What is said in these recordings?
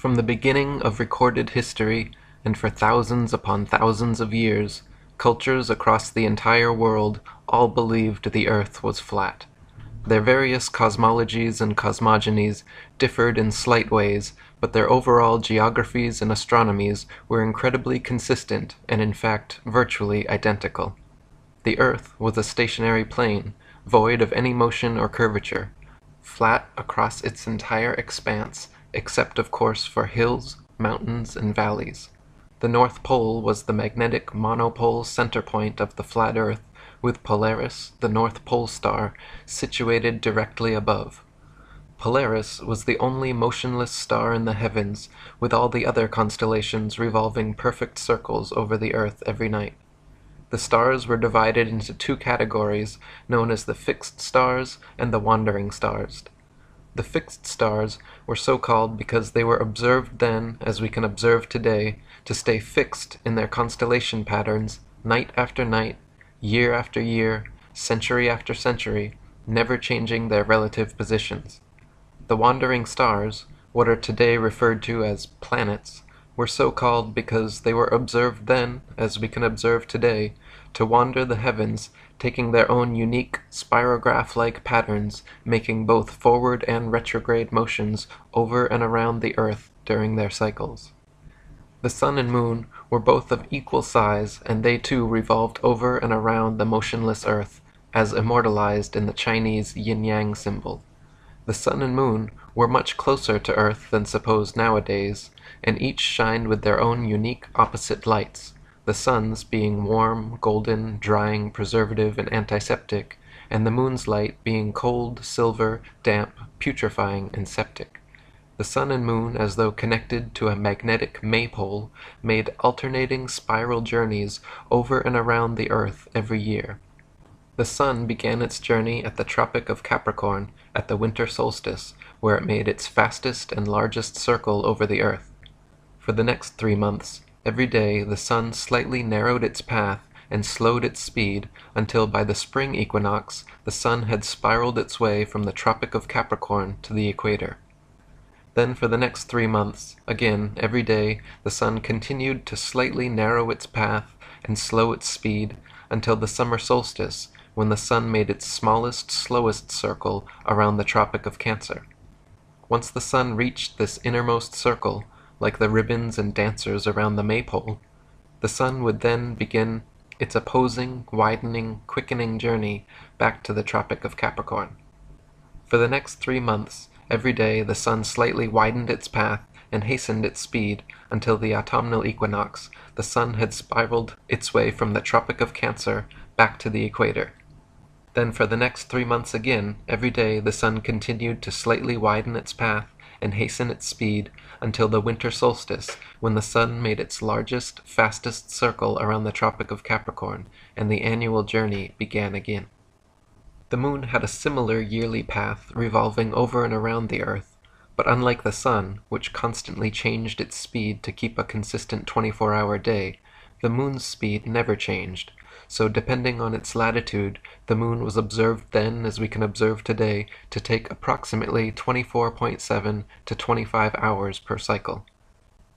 From the beginning of recorded history, and for thousands upon thousands of years, cultures across the entire world all believed the earth was flat. Their various cosmologies and cosmogonies differed in slight ways, but their overall geographies and astronomies were incredibly consistent and in fact virtually identical. The earth was a stationary plane, void of any motion or curvature, flat across its entire expanse, except of course for hills, mountains, and valleys. The North Pole was the magnetic monopole center point of the flat Earth, with Polaris, the North Pole star, situated directly above. Polaris was the only motionless star in the heavens, with all the other constellations revolving perfect circles over the Earth every night. The stars were divided into two categories, known as the fixed stars and the wandering stars. The fixed stars were so called because they were observed then, as we can observe today, to stay fixed in their constellation patterns, night after night, year after year, century after century, never changing their relative positions. The wandering stars, what are today referred to as planets, were so called because they were observed then, as we can observe today, to wander the heavens, taking their own unique spirograph-like patterns, making both forward and retrograde motions over and around the Earth during their cycles. The sun and moon were both of equal size, and they too revolved over and around the motionless Earth, as immortalized in the Chinese yin-yang symbol. The sun and moon were much closer to Earth than supposed nowadays, and each shined with their own unique opposite lights, the sun's being warm, golden, drying, preservative, and antiseptic, and the moon's light being cold, silver, damp, putrefying, and septic. The sun and moon, as though connected to a magnetic maypole, made alternating spiral journeys over and around the Earth every year. The sun began its journey at the Tropic of Capricorn at the winter solstice, where it made its fastest and largest circle over the Earth. For the next 3 months, every day the sun slightly narrowed its path and slowed its speed until by the spring equinox the sun had spiraled its way from the Tropic of Capricorn to the equator. Then for the next 3 months, again every day, the sun continued to slightly narrow its path and slow its speed until the summer solstice, when the sun made its smallest, slowest circle around the Tropic of Cancer. Once the sun reached this innermost circle, like the ribbons and dancers around the maypole, the sun would then begin its opposing, widening, quickening journey back to the Tropic of Capricorn. For the next 3 months, every day the sun slightly widened its path and hastened its speed until the autumnal equinox, the sun had spiraled its way from the Tropic of Cancer back to the equator. Then for the next 3 months again, every day the sun continued to slightly widen its path and hasten its speed until the winter solstice, when the sun made its largest, fastest circle around the Tropic of Capricorn, and the annual journey began again. The moon had a similar yearly path revolving over and around the Earth, but unlike the sun, which constantly changed its speed to keep a consistent 24-hour day, the moon's speed never changed, so depending on its latitude, the moon was observed then, as we can observe today, to take approximately 24.7 to 25 hours per cycle.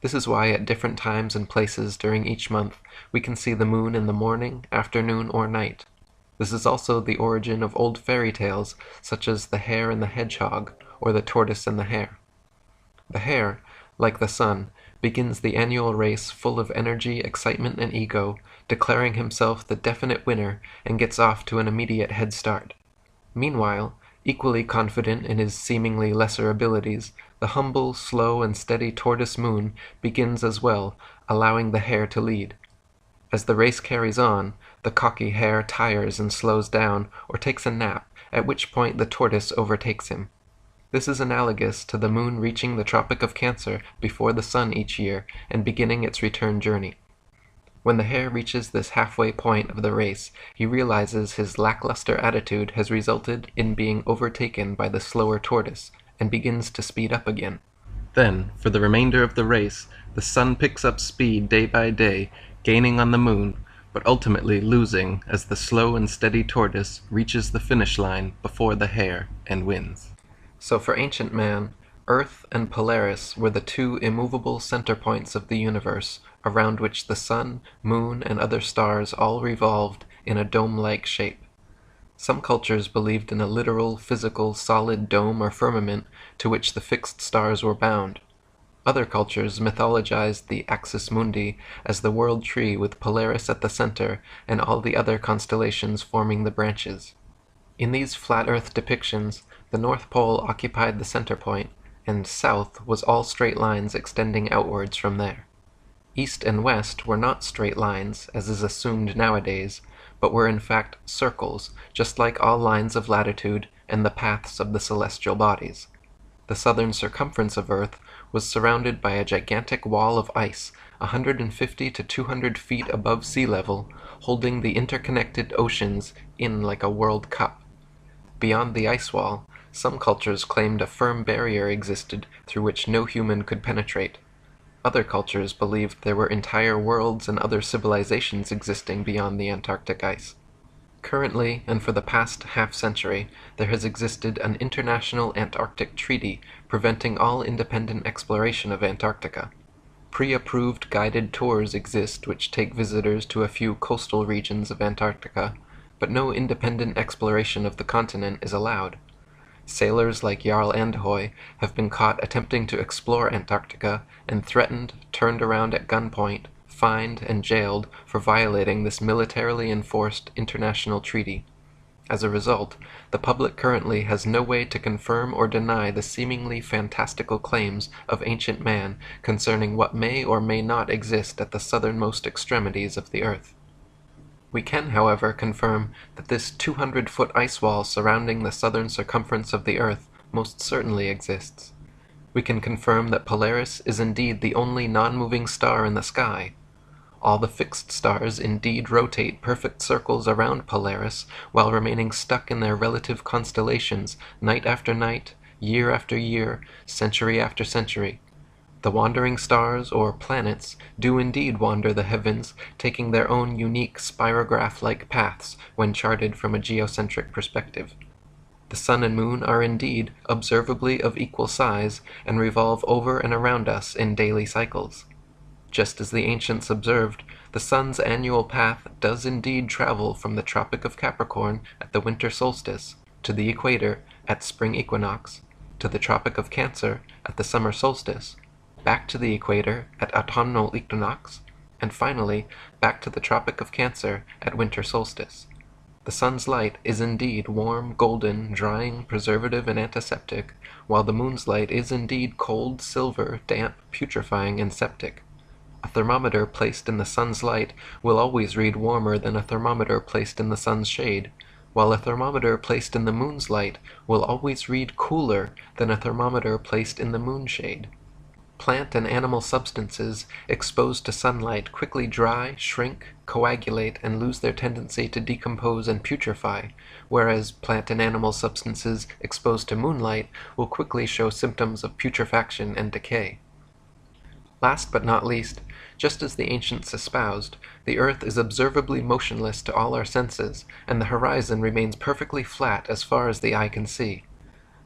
This is why at different times and places during each month we can see the moon in the morning, afternoon, or night. This is also the origin of old fairy tales such as The Hare and the Hedgehog or The Tortoise and the Hare. The hare, like the sun, begins the annual race full of energy, excitement, and ego, declaring himself the definite winner, and gets off to an immediate head start. Meanwhile, equally confident in his seemingly lesser abilities, the humble, slow, and steady tortoise moon begins as well, allowing the hare to lead. As the race carries on, the cocky hare tires and slows down, or takes a nap, at which point the tortoise overtakes him. This is analogous to the moon reaching the Tropic of Cancer before the sun each year and beginning its return journey. When the hare reaches this halfway point of the race, he realizes his lackluster attitude has resulted in being overtaken by the slower tortoise, and begins to speed up again. Then, for the remainder of the race, the sun picks up speed day by day, gaining on the moon, but ultimately losing as the slow and steady tortoise reaches the finish line before the hare and wins. So for ancient man, Earth and Polaris were the two immovable center points of the universe, around which the sun, moon, and other stars all revolved in a dome-like shape. Some cultures believed in a literal, physical, solid dome or firmament to which the fixed stars were bound. Other cultures mythologized the axis mundi as the world tree with Polaris at the center and all the other constellations forming the branches. In these flat Earth depictions, the North Pole occupied the center point, and south was all straight lines extending outwards from there. East and west were not straight lines, as is assumed nowadays, but were in fact circles, just like all lines of latitude and the paths of the celestial bodies. The southern circumference of Earth was surrounded by a gigantic wall of ice 150 to 200 feet above sea level, holding the interconnected oceans in like a World Cup. Beyond the ice wall, some cultures claimed a firm barrier existed through which no human could penetrate. Other cultures believed there were entire worlds and other civilizations existing beyond the Antarctic ice. Currently, and for the past half-century, there has existed an international Antarctic treaty preventing all independent exploration of Antarctica. Pre-approved guided tours exist which take visitors to a few coastal regions of Antarctica, but no independent exploration of the continent is allowed. Sailors like Jarl Andhoy have been caught attempting to explore Antarctica and threatened, turned around at gunpoint, fined, and jailed for violating this militarily enforced international treaty. As a result, the public currently has no way to confirm or deny the seemingly fantastical claims of ancient man concerning what may or may not exist at the southernmost extremities of the Earth. We can, however, confirm that this 200-foot ice wall surrounding the southern circumference of the Earth most certainly exists. We can confirm that Polaris is indeed the only non-moving star in the sky. All the fixed stars indeed rotate perfect circles around Polaris while remaining stuck in their relative constellations night after night, year after year, century after century. The wandering stars, or planets, do indeed wander the heavens, taking their own unique spirograph-like paths when charted from a geocentric perspective. The sun and moon are indeed observably of equal size and revolve over and around us in daily cycles. Just as the ancients observed, the sun's annual path does indeed travel from the Tropic of Capricorn at the winter solstice, to the equator at spring equinox, to the Tropic of Cancer at the summer solstice, back to the equator at autumnal equinox, and finally back to the Tropic of Cancer at winter solstice. The sun's light is indeed warm, golden, drying, preservative, and antiseptic, while the moon's light is indeed cold, silver, damp, putrefying, and septic. A thermometer placed in the sun's light will always read warmer than a thermometer placed in the sun's shade, while a thermometer placed in the moon's light will always read cooler than a thermometer placed in the moon's shade. Plant and animal substances exposed to sunlight quickly dry, shrink, coagulate, and lose their tendency to decompose and putrefy, whereas plant and animal substances exposed to moonlight will quickly show symptoms of putrefaction and decay. Last but not least, just as the ancients espoused, the Earth is observably motionless to all our senses, and the horizon remains perfectly flat as far as the eye can see.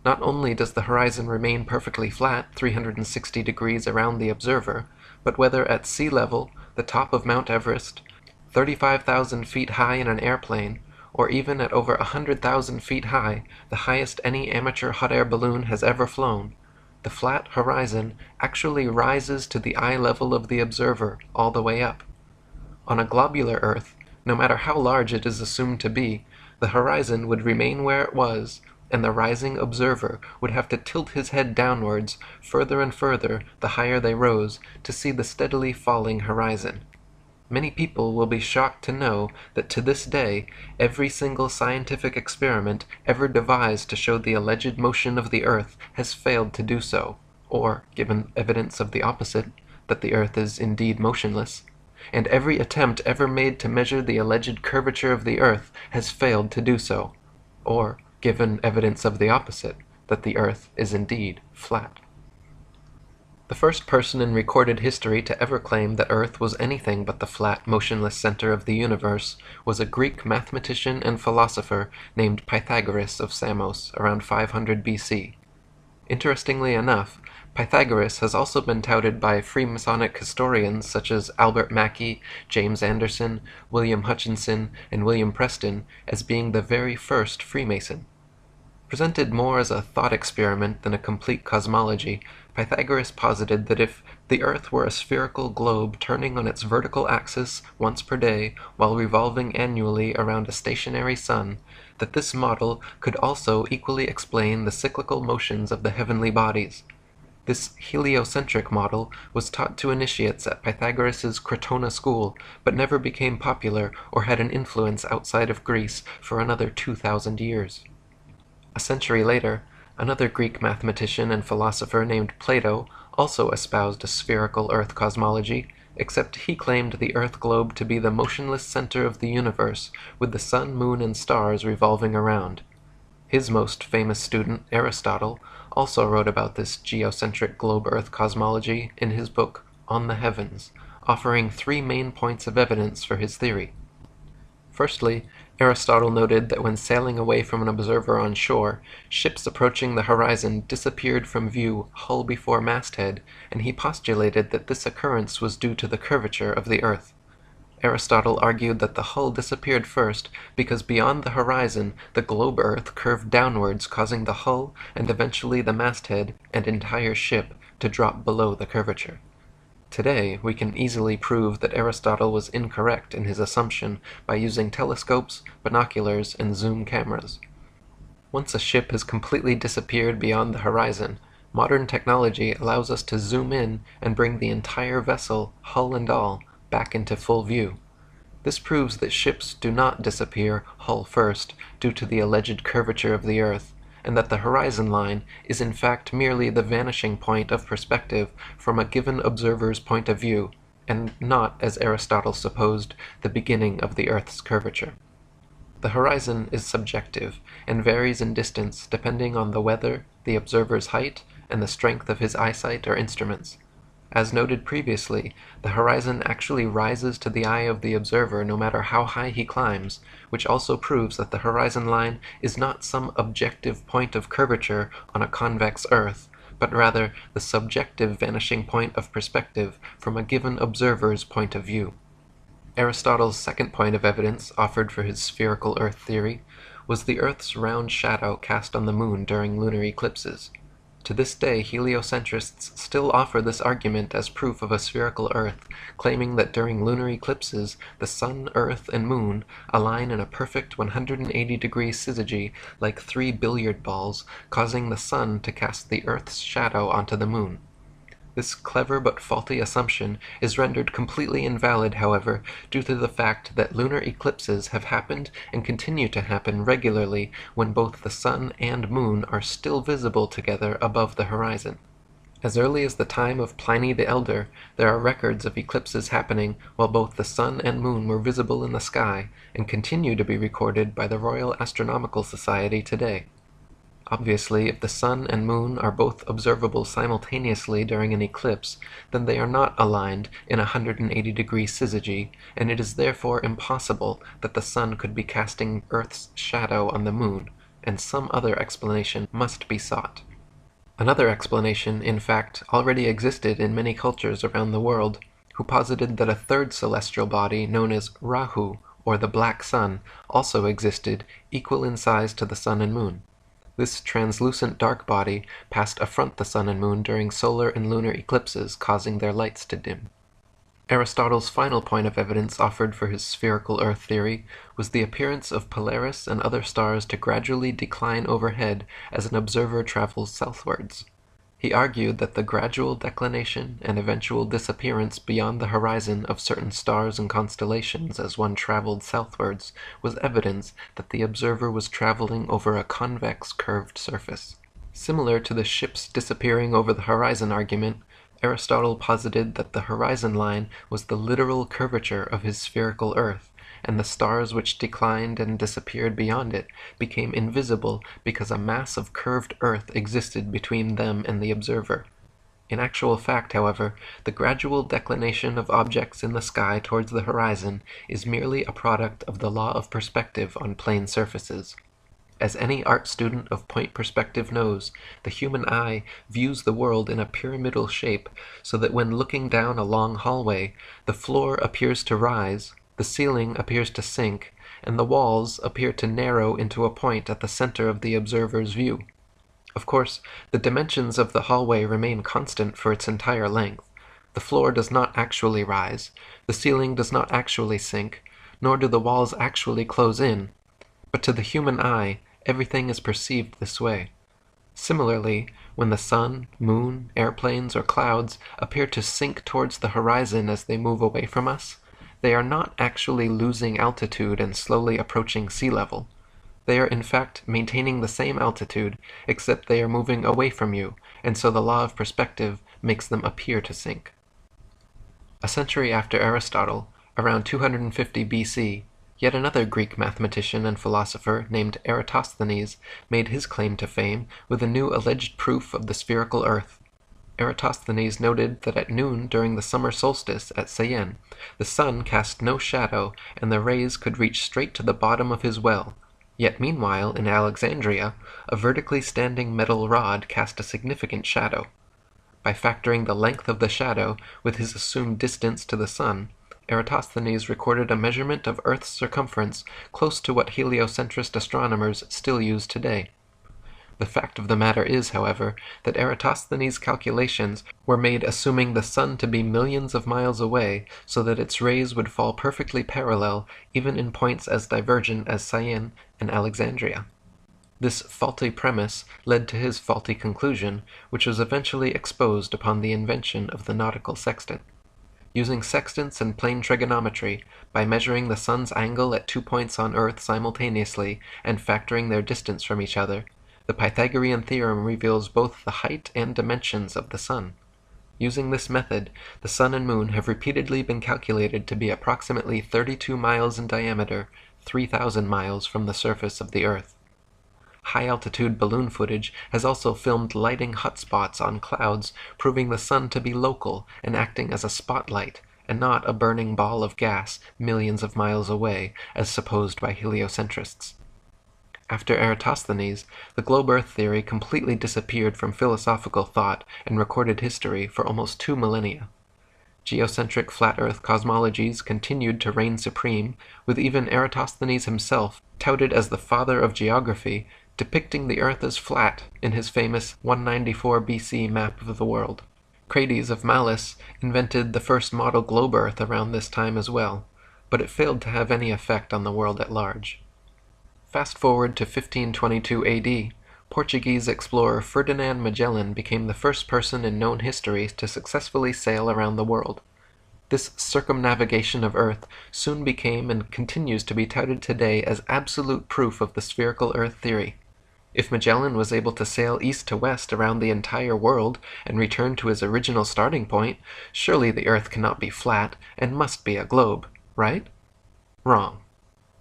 Not only does the horizon remain perfectly flat 360 degrees around the observer, but whether at sea level, the top of Mount Everest, 35,000 feet high in an airplane, or even at over 100,000 feet high, the highest any amateur hot air balloon has ever flown, the flat horizon actually rises to the eye level of the observer all the way up. On a globular Earth, no matter how large it is assumed to be, the horizon would remain where it was, and the rising observer would have to tilt his head downwards further and further the higher they rose to see the steadily falling horizon. Many people will be shocked to know that to this day every single scientific experiment ever devised to show the alleged motion of the Earth has failed to do so, or, given evidence of the opposite, that the Earth is indeed motionless, and every attempt ever made to measure the alleged curvature of the Earth has failed to do so, or, given evidence of the opposite, that the Earth is indeed flat. The first person in recorded history to ever claim that Earth was anything but the flat, motionless center of the universe was a Greek mathematician and philosopher named Pythagoras of Samos around 500 BC. Interestingly enough, Pythagoras has also been touted by Freemasonic historians such as Albert Mackey, James Anderson, William Hutchinson, and William Preston as being the very first Freemason. Presented more as a thought experiment than a complete cosmology, Pythagoras posited that if the Earth were a spherical globe turning on its vertical axis once per day while revolving annually around a stationary sun, that this model could also equally explain the cyclical motions of the heavenly bodies. This heliocentric model was taught to initiates at Pythagoras's Crotona school, but never became popular or had an influence outside of Greece for another 2,000 years. A century later, another Greek mathematician and philosopher named Plato also espoused a spherical Earth cosmology, except he claimed the Earth globe to be the motionless center of the universe, with the sun, moon, and stars revolving around. His most famous student, Aristotle, also wrote about this geocentric globe-Earth cosmology in his book On the Heavens, offering three main points of evidence for his theory. Firstly, Aristotle noted that when sailing away from an observer on shore, ships approaching the horizon disappeared from view hull before masthead, and he postulated that this occurrence was due to the curvature of the Earth. Aristotle argued that the hull disappeared first because beyond the horizon the globe Earth curved downwards, causing the hull and eventually the masthead and entire ship to drop below the curvature. Today, we can easily prove that Aristotle was incorrect in his assumption by using telescopes, binoculars, and zoom cameras. Once a ship has completely disappeared beyond the horizon, modern technology allows us to zoom in and bring the entire vessel, hull and all, back into full view. This proves that ships do not disappear hull first due to the alleged curvature of the Earth, and that the horizon line is in fact merely the vanishing point of perspective from a given observer's point of view, and not, as Aristotle supposed, the beginning of the Earth's curvature. The horizon is subjective and varies in distance depending on the weather, the observer's height, and the strength of his eyesight or instruments. As noted previously, the horizon actually rises to the eye of the observer no matter how high he climbs, which also proves that the horizon line is not some objective point of curvature on a convex Earth, but rather the subjective vanishing point of perspective from a given observer's point of view. Aristotle's second point of evidence offered for his spherical Earth theory was the Earth's round shadow cast on the moon during lunar eclipses. To this day, heliocentrists still offer this argument as proof of a spherical Earth, claiming that during lunar eclipses, the Sun, Earth, and Moon align in a perfect 180-degree syzygy like three billiard balls, causing the Sun to cast the Earth's shadow onto the Moon. This clever but faulty assumption is rendered completely invalid, however, due to the fact that lunar eclipses have happened and continue to happen regularly when both the Sun and Moon are still visible together above the horizon. As early as the time of Pliny the Elder, there are records of eclipses happening while both the Sun and Moon were visible in the sky, and continue to be recorded by the Royal Astronomical Society today. Obviously, if the Sun and Moon are both observable simultaneously during an eclipse, then they are not aligned in a 180-degree syzygy, and it is therefore impossible that the Sun could be casting Earth's shadow on the Moon, and some other explanation must be sought. Another explanation, in fact, already existed in many cultures around the world, who posited that a third celestial body known as Rahu, or the Black Sun, also existed, equal in size to the Sun and Moon. This translucent dark body passed affront the Sun and Moon during solar and lunar eclipses, causing their lights to dim. Aristotle's final point of evidence offered for his spherical Earth theory was the appearance of Polaris and other stars to gradually decline overhead as an observer travels southwards. He argued that the gradual declination and eventual disappearance beyond the horizon of certain stars and constellations as one traveled southwards was evidence that the observer was traveling over a convex curved surface. Similar to the ships disappearing over the horizon argument, Aristotle posited that the horizon line was the literal curvature of his spherical Earth, and the stars which declined and disappeared beyond it became invisible because a mass of curved Earth existed between them and the observer. In actual fact, however, the gradual declination of objects in the sky towards the horizon is merely a product of the law of perspective on plane surfaces. As any art student of point perspective knows, the human eye views the world in a pyramidal shape, so that when looking down a long hallway, the floor appears to rise, the ceiling appears to sink, and the walls appear to narrow into a point at the center of the observer's view. Of course, the dimensions of the hallway remain constant for its entire length. The floor does not actually rise, the ceiling does not actually sink, nor do the walls actually close in, but to the human eye, everything is perceived this way. Similarly, when the sun, moon, airplanes, or clouds appear to sink towards the horizon as they move away from us, they are not actually losing altitude and slowly approaching sea level. They are in fact maintaining the same altitude, except they are moving away from you, and so the law of perspective makes them appear to sink. A century after Aristotle, around 250 BC, yet another Greek mathematician and philosopher named Eratosthenes made his claim to fame with a new alleged proof of the spherical earth. Eratosthenes noted that at noon during the summer solstice at Syene, the sun cast no shadow and the rays could reach straight to the bottom of his well, yet meanwhile in Alexandria, a vertically standing metal rod cast a significant shadow. By factoring the length of the shadow with his assumed distance to the sun, Eratosthenes recorded a measurement of Earth's circumference close to what heliocentrist astronomers still use today. The fact of the matter is, however, that Eratosthenes' calculations were made assuming the sun to be millions of miles away, so that its rays would fall perfectly parallel even in points as divergent as Syene and Alexandria. This faulty premise led to his faulty conclusion, which was eventually exposed upon the invention of the nautical sextant. Using sextants and plane trigonometry, by measuring the sun's angle at 2 points on Earth simultaneously and factoring their distance from each other, the Pythagorean theorem reveals both the height and dimensions of the sun. Using this method, the sun and moon have repeatedly been calculated to be approximately 32 miles in diameter, 3,000 miles from the surface of the Earth. High-altitude balloon footage has also filmed lighting hotspots on clouds, proving the sun to be local and acting as a spotlight, and not a burning ball of gas millions of miles away, as supposed by heliocentrists. After Eratosthenes, the globe Earth theory completely disappeared from philosophical thought and recorded history for almost 2 millennia. Geocentric flat Earth cosmologies continued to reign supreme, with even Eratosthenes himself, touted as the father of geography, depicting the Earth as flat in his famous 194 BC map of the world. Crates of Malus invented the first model globe Earth around this time as well, but it failed to have any effect on the world at large. Fast forward to 1522 AD, Portuguese explorer Ferdinand Magellan became the first person in known history to successfully sail around the world. This circumnavigation of Earth soon became and continues to be touted today as absolute proof of the spherical Earth theory. If Magellan was able to sail east to west around the entire world and return to his original starting point, surely the Earth cannot be flat and must be a globe, right? Wrong.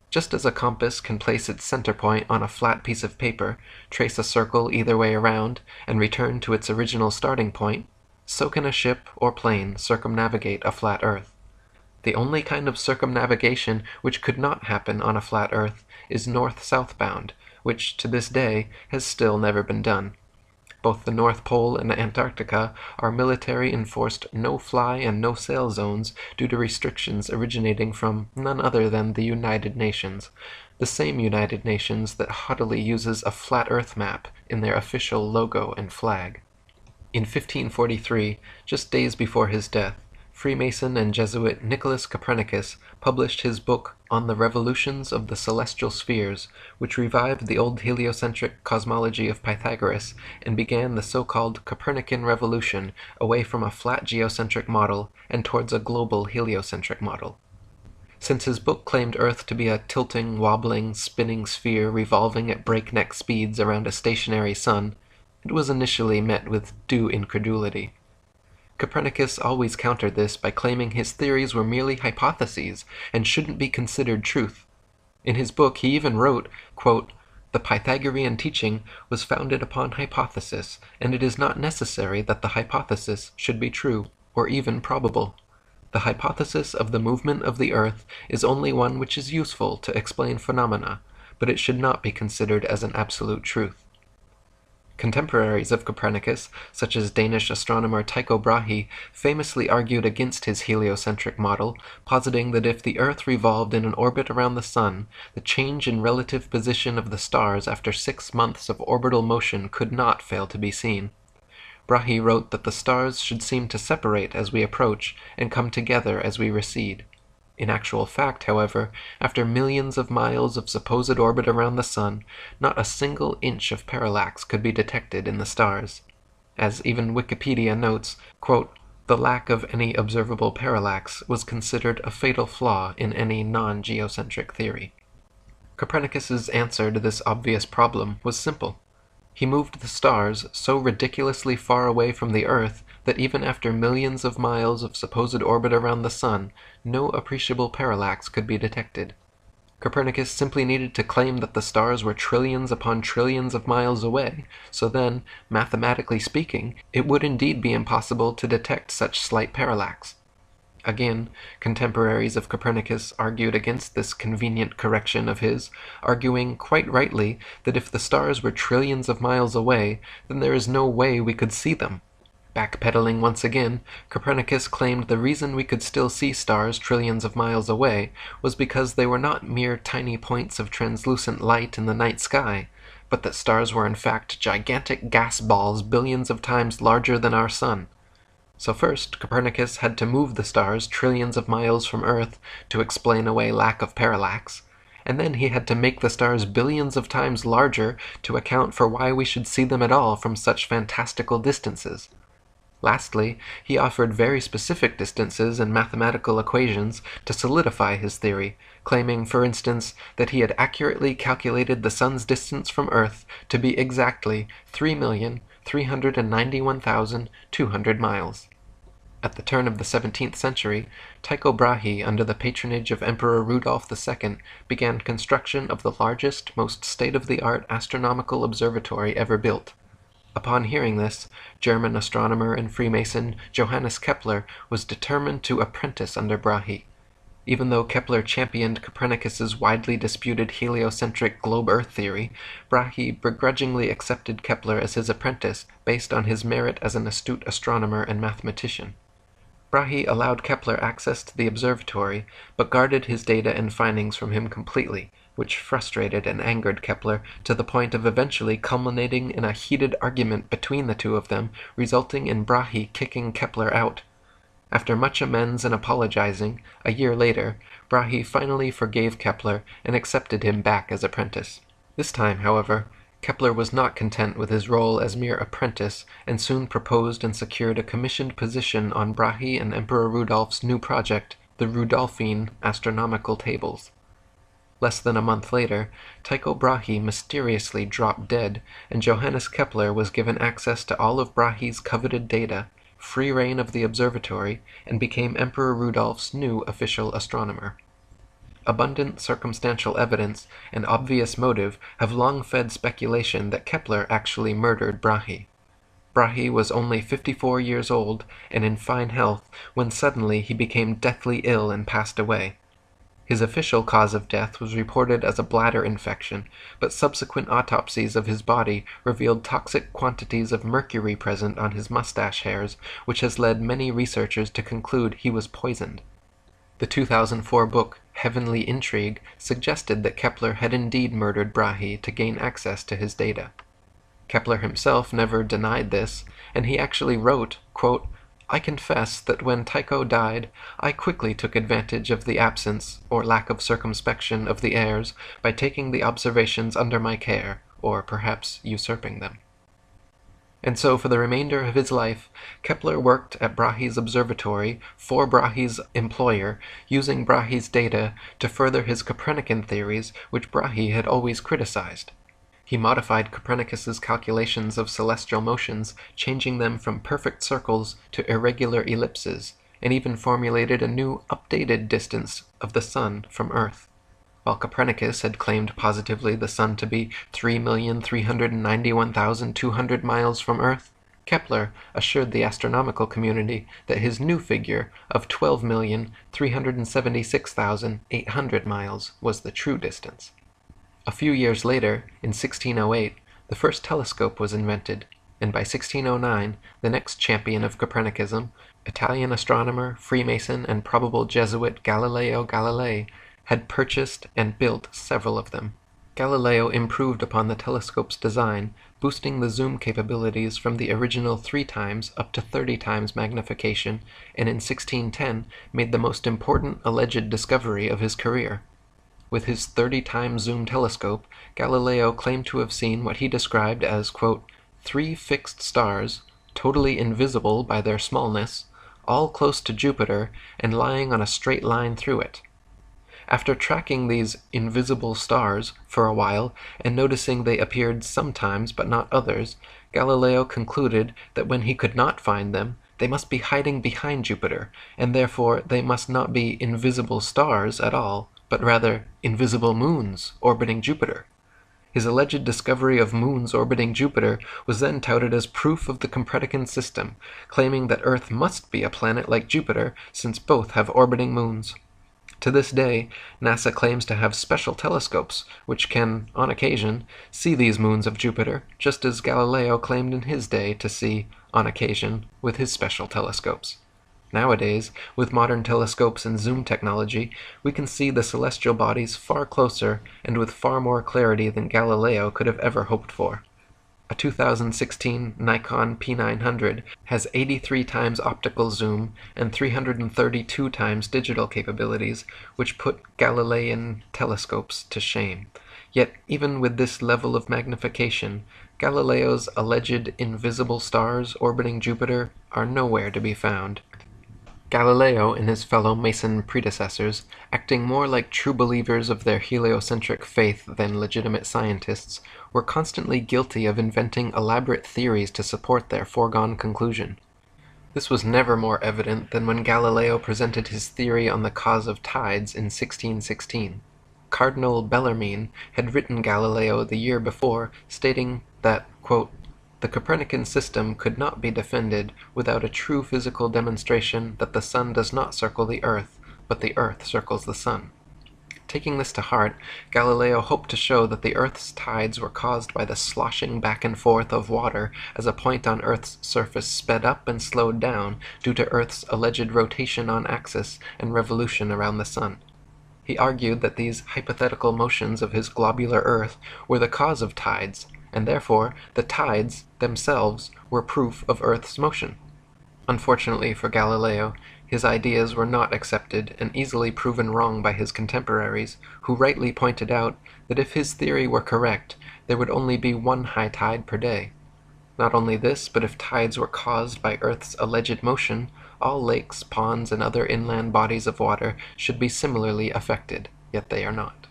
Just as a compass can place its center point on a flat piece of paper, trace a circle either way around, and return to its original starting point, so can a ship or plane circumnavigate a flat Earth. The only kind of circumnavigation which could not happen on a flat Earth is north-southbound, which to this day has still never been done. Both the North Pole and Antarctica are military-enforced no-fly and no-sail zones due to restrictions originating from none other than the United Nations, the same United Nations that haughtily uses a flat Earth map in their official logo and flag. In 1543, just days before his death, Freemason and Jesuit Nicholas Copernicus published his book On the Revolutions of the Celestial Spheres, which revived the old heliocentric cosmology of Pythagoras and began the so-called Copernican revolution away from a flat geocentric model and towards a global heliocentric model. Since his book claimed Earth to be a tilting, wobbling, spinning sphere revolving at breakneck speeds around a stationary sun, it was initially met with due incredulity. Copernicus always countered this by claiming his theories were merely hypotheses and shouldn't be considered truth. In his book he even wrote, quote, "The Pythagorean teaching was founded upon hypothesis, and it is not necessary that the hypothesis should be true, or even probable. The hypothesis of the movement of the Earth is only one which is useful to explain phenomena, but it should not be considered as an absolute truth. Contemporaries of Copernicus, such as Danish astronomer Tycho Brahe, famously argued against his heliocentric model, positing that if the Earth revolved in an orbit around the Sun, the change in relative position of the stars after 6 months of orbital motion could not fail to be seen. Brahe wrote that the stars should seem to separate as we approach and come together as we recede. In actual fact, however, after millions of miles of supposed orbit around the Sun, not a single inch of parallax could be detected in the stars. As even Wikipedia notes, quote, "The lack of any observable parallax was considered a fatal flaw in any non-geocentric theory." Copernicus's answer to this obvious problem was simple. He moved the stars so ridiculously far away from the Earth that even after millions of miles of supposed orbit around the Sun, no appreciable parallax could be detected. Copernicus simply needed to claim that the stars were trillions upon trillions of miles away, so then, mathematically speaking, it would indeed be impossible to detect such slight parallax. Again, contemporaries of Copernicus argued against this convenient correction of his, arguing quite rightly that if the stars were trillions of miles away, then there is no way we could see them. Backpedaling once again, Copernicus claimed the reason we could still see stars trillions of miles away was because they were not mere tiny points of translucent light in the night sky, but that stars were in fact gigantic gas balls billions of times larger than our Sun. So first, Copernicus had to move the stars trillions of miles from Earth to explain away lack of parallax, and then he had to make the stars billions of times larger to account for why we should see them at all from such fantastical distances. Lastly, he offered very specific distances and mathematical equations to solidify his theory, claiming, for instance, that he had accurately calculated the Sun's distance from Earth to be exactly 3,391,200 miles. At the turn of the 17th century, Tycho Brahe, under the patronage of Emperor Rudolf II, began construction of the largest, most state-of-the-art astronomical observatory ever built. Upon hearing this, German astronomer and Freemason Johannes Kepler was determined to apprentice under Brahe. Even though Kepler championed Copernicus's widely disputed heliocentric globe-Earth theory, Brahe begrudgingly accepted Kepler as his apprentice based on his merit as an astute astronomer and mathematician. Brahe allowed Kepler access to the observatory, but guarded his data and findings from him completely, which frustrated and angered Kepler to the point of eventually culminating in a heated argument between the two of them, resulting in Brahe kicking Kepler out. After much amends and apologizing, a year later, Brahe finally forgave Kepler and accepted him back as apprentice. This time, however, Kepler was not content with his role as mere apprentice and soon proposed and secured a commissioned position on Brahe and Emperor Rudolph's new project, the Rudolphine Astronomical Tables. Less than a month later, Tycho Brahe mysteriously dropped dead, and Johannes Kepler was given access to all of Brahe's coveted data, free rein of the observatory, and became Emperor Rudolph's new official astronomer. Abundant circumstantial evidence and obvious motive have long fed speculation that Kepler actually murdered Brahe. Brahe was only 54 years old and in fine health when suddenly he became deathly ill and passed away. His official cause of death was reported as a bladder infection, but subsequent autopsies of his body revealed toxic quantities of mercury present on his mustache hairs, which has led many researchers to conclude he was poisoned. The 2004 book Heavenly Intrigue suggested that Kepler had indeed murdered Brahe to gain access to his data. Kepler himself never denied this, and he actually wrote, quote, "I confess that when Tycho died, I quickly took advantage of the absence or lack of circumspection of the heirs by taking the observations under my care, or perhaps usurping them." And so for the remainder of his life, Kepler worked at Brahe's observatory for Brahe's employer, using Brahe's data to further his Copernican theories, which Brahe had always criticized. He modified Copernicus's calculations of celestial motions, changing them from perfect circles to irregular ellipses, and even formulated a new, updated distance of the Sun from Earth. While Copernicus had claimed positively the Sun to be 3,391,200 miles from Earth, Kepler assured the astronomical community that his new figure of 12,376,800 miles was the true distance. A few years later, in 1608, the first telescope was invented, and by 1609, the next champion of Copernicism, Italian astronomer, Freemason, and probable Jesuit Galileo Galilei, had purchased and built several of them. Galileo improved upon the telescope's design, boosting the zoom capabilities from the original 3 times up to 30 times magnification, and in 1610 made the most important alleged discovery of his career. With his 30-time zoom telescope, Galileo claimed to have seen what he described as, quote, 3 fixed stars, totally invisible by their smallness, all close to Jupiter and lying on a straight line through it. After tracking these invisible stars for a while and noticing they appeared sometimes but not others, Galileo concluded that when he could not find them, they must be hiding behind Jupiter, and therefore they must not be invisible stars at all, but rather invisible moons orbiting Jupiter. His alleged discovery of moons orbiting Jupiter was then touted as proof of the Copernican system, claiming that Earth must be a planet like Jupiter since both have orbiting moons. To this day, NASA claims to have special telescopes which can, on occasion, see these moons of Jupiter, just as Galileo claimed in his day to see, on occasion, with his special telescopes. Nowadays, with modern telescopes and zoom technology, we can see the celestial bodies far closer and with far more clarity than Galileo could have ever hoped for. A 2016 Nikon P900 has 83 times optical zoom and 332 times digital capabilities, which put Galilean telescopes to shame. Yet, even with this level of magnification, Galileo's alleged invisible stars orbiting Jupiter are nowhere to be found. Galileo and his fellow Mason predecessors, acting more like true believers of their heliocentric faith than legitimate scientists, were constantly guilty of inventing elaborate theories to support their foregone conclusion. This was never more evident than when Galileo presented his theory on the cause of tides in 1616. Cardinal Bellarmine had written Galileo the year before, stating that, quote, the Copernican system could not be defended without a true physical demonstration that the sun does not circle the earth, but the earth circles the sun. Taking this to heart, Galileo hoped to show that the earth's tides were caused by the sloshing back and forth of water as a point on earth's surface sped up and slowed down due to earth's alleged rotation on axis and revolution around the sun. He argued that these hypothetical motions of his globular earth were the cause of tides, and therefore the tides themselves were proof of Earth's motion. Unfortunately for Galileo, his ideas were not accepted and easily proven wrong by his contemporaries, who rightly pointed out that if his theory were correct, there would only be one high tide per day. Not only this, but if tides were caused by Earth's alleged motion, all lakes, ponds, and other inland bodies of water should be similarly affected, yet they are not.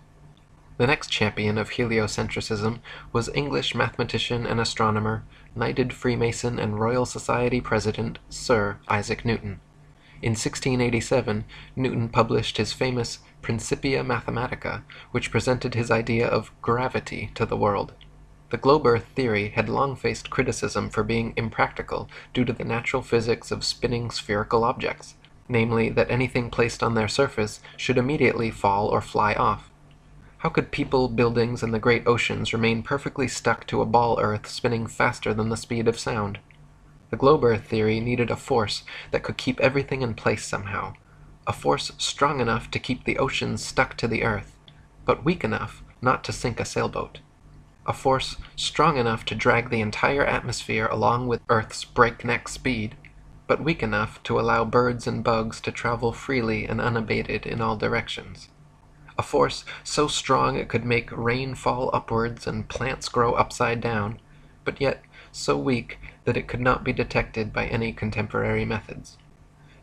The next champion of heliocentricism was English mathematician and astronomer, knighted Freemason and Royal Society President, Sir Isaac Newton. In 1687, Newton published his famous Principia Mathematica, which presented his idea of gravity to the world. The globe Earth theory had long faced criticism for being impractical due to the natural physics of spinning spherical objects, namely that anything placed on their surface should immediately fall or fly off. How could people, buildings, and the great oceans remain perfectly stuck to a ball Earth spinning faster than the speed of sound? The globe Earth theory needed a force that could keep everything in place somehow, a force strong enough to keep the oceans stuck to the Earth, but weak enough not to sink a sailboat. A force strong enough to drag the entire atmosphere along with Earth's breakneck speed, but weak enough to allow birds and bugs to travel freely and unabated in all directions. A force so strong it could make rain fall upwards and plants grow upside down, but yet so weak that it could not be detected by any contemporary methods.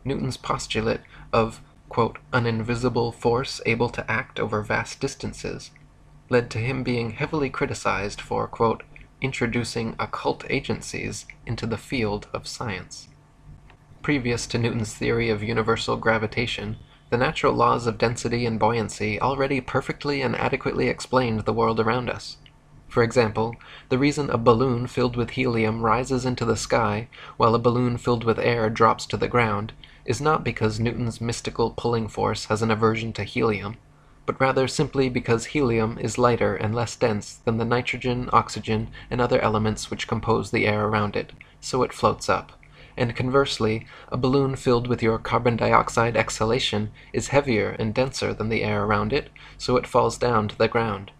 Newton's postulate of, quote, an invisible force able to act over vast distances led to him being heavily criticized for, quote, introducing occult agencies into the field of science. Previous to Newton's theory of universal gravitation, the natural laws of density and buoyancy already perfectly and adequately explained the world around us. For example, the reason a balloon filled with helium rises into the sky while a balloon filled with air drops to the ground is not because Newton's mystical pulling force has an aversion to helium, but rather simply because helium is lighter and less dense than the nitrogen, oxygen, and other elements which compose the air around it, so it floats up. And conversely, a balloon filled with your carbon dioxide exhalation is heavier and denser than the air around it, so it falls down to the ground.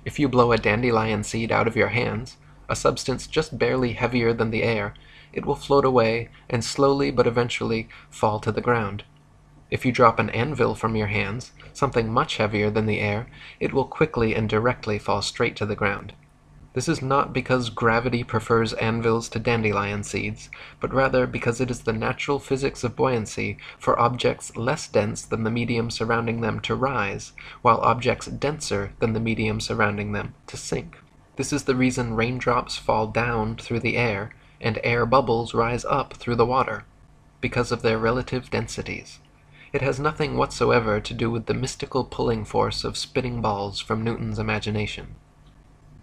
If you blow a dandelion seed out of your hands, a substance just barely heavier than the air, it will float away and slowly but eventually fall to the ground. If you drop an anvil from your hands, something much heavier than the air, it will quickly and directly fall straight to the ground. This is not because gravity prefers anvils to dandelion seeds, but rather because it is the natural physics of buoyancy for objects less dense than the medium surrounding them to rise, while objects denser than the medium surrounding them to sink. This is the reason raindrops fall down through the air, and air bubbles rise up through the water, because of their relative densities. It has nothing whatsoever to do with the mystical pulling force of spinning balls from Newton's imagination.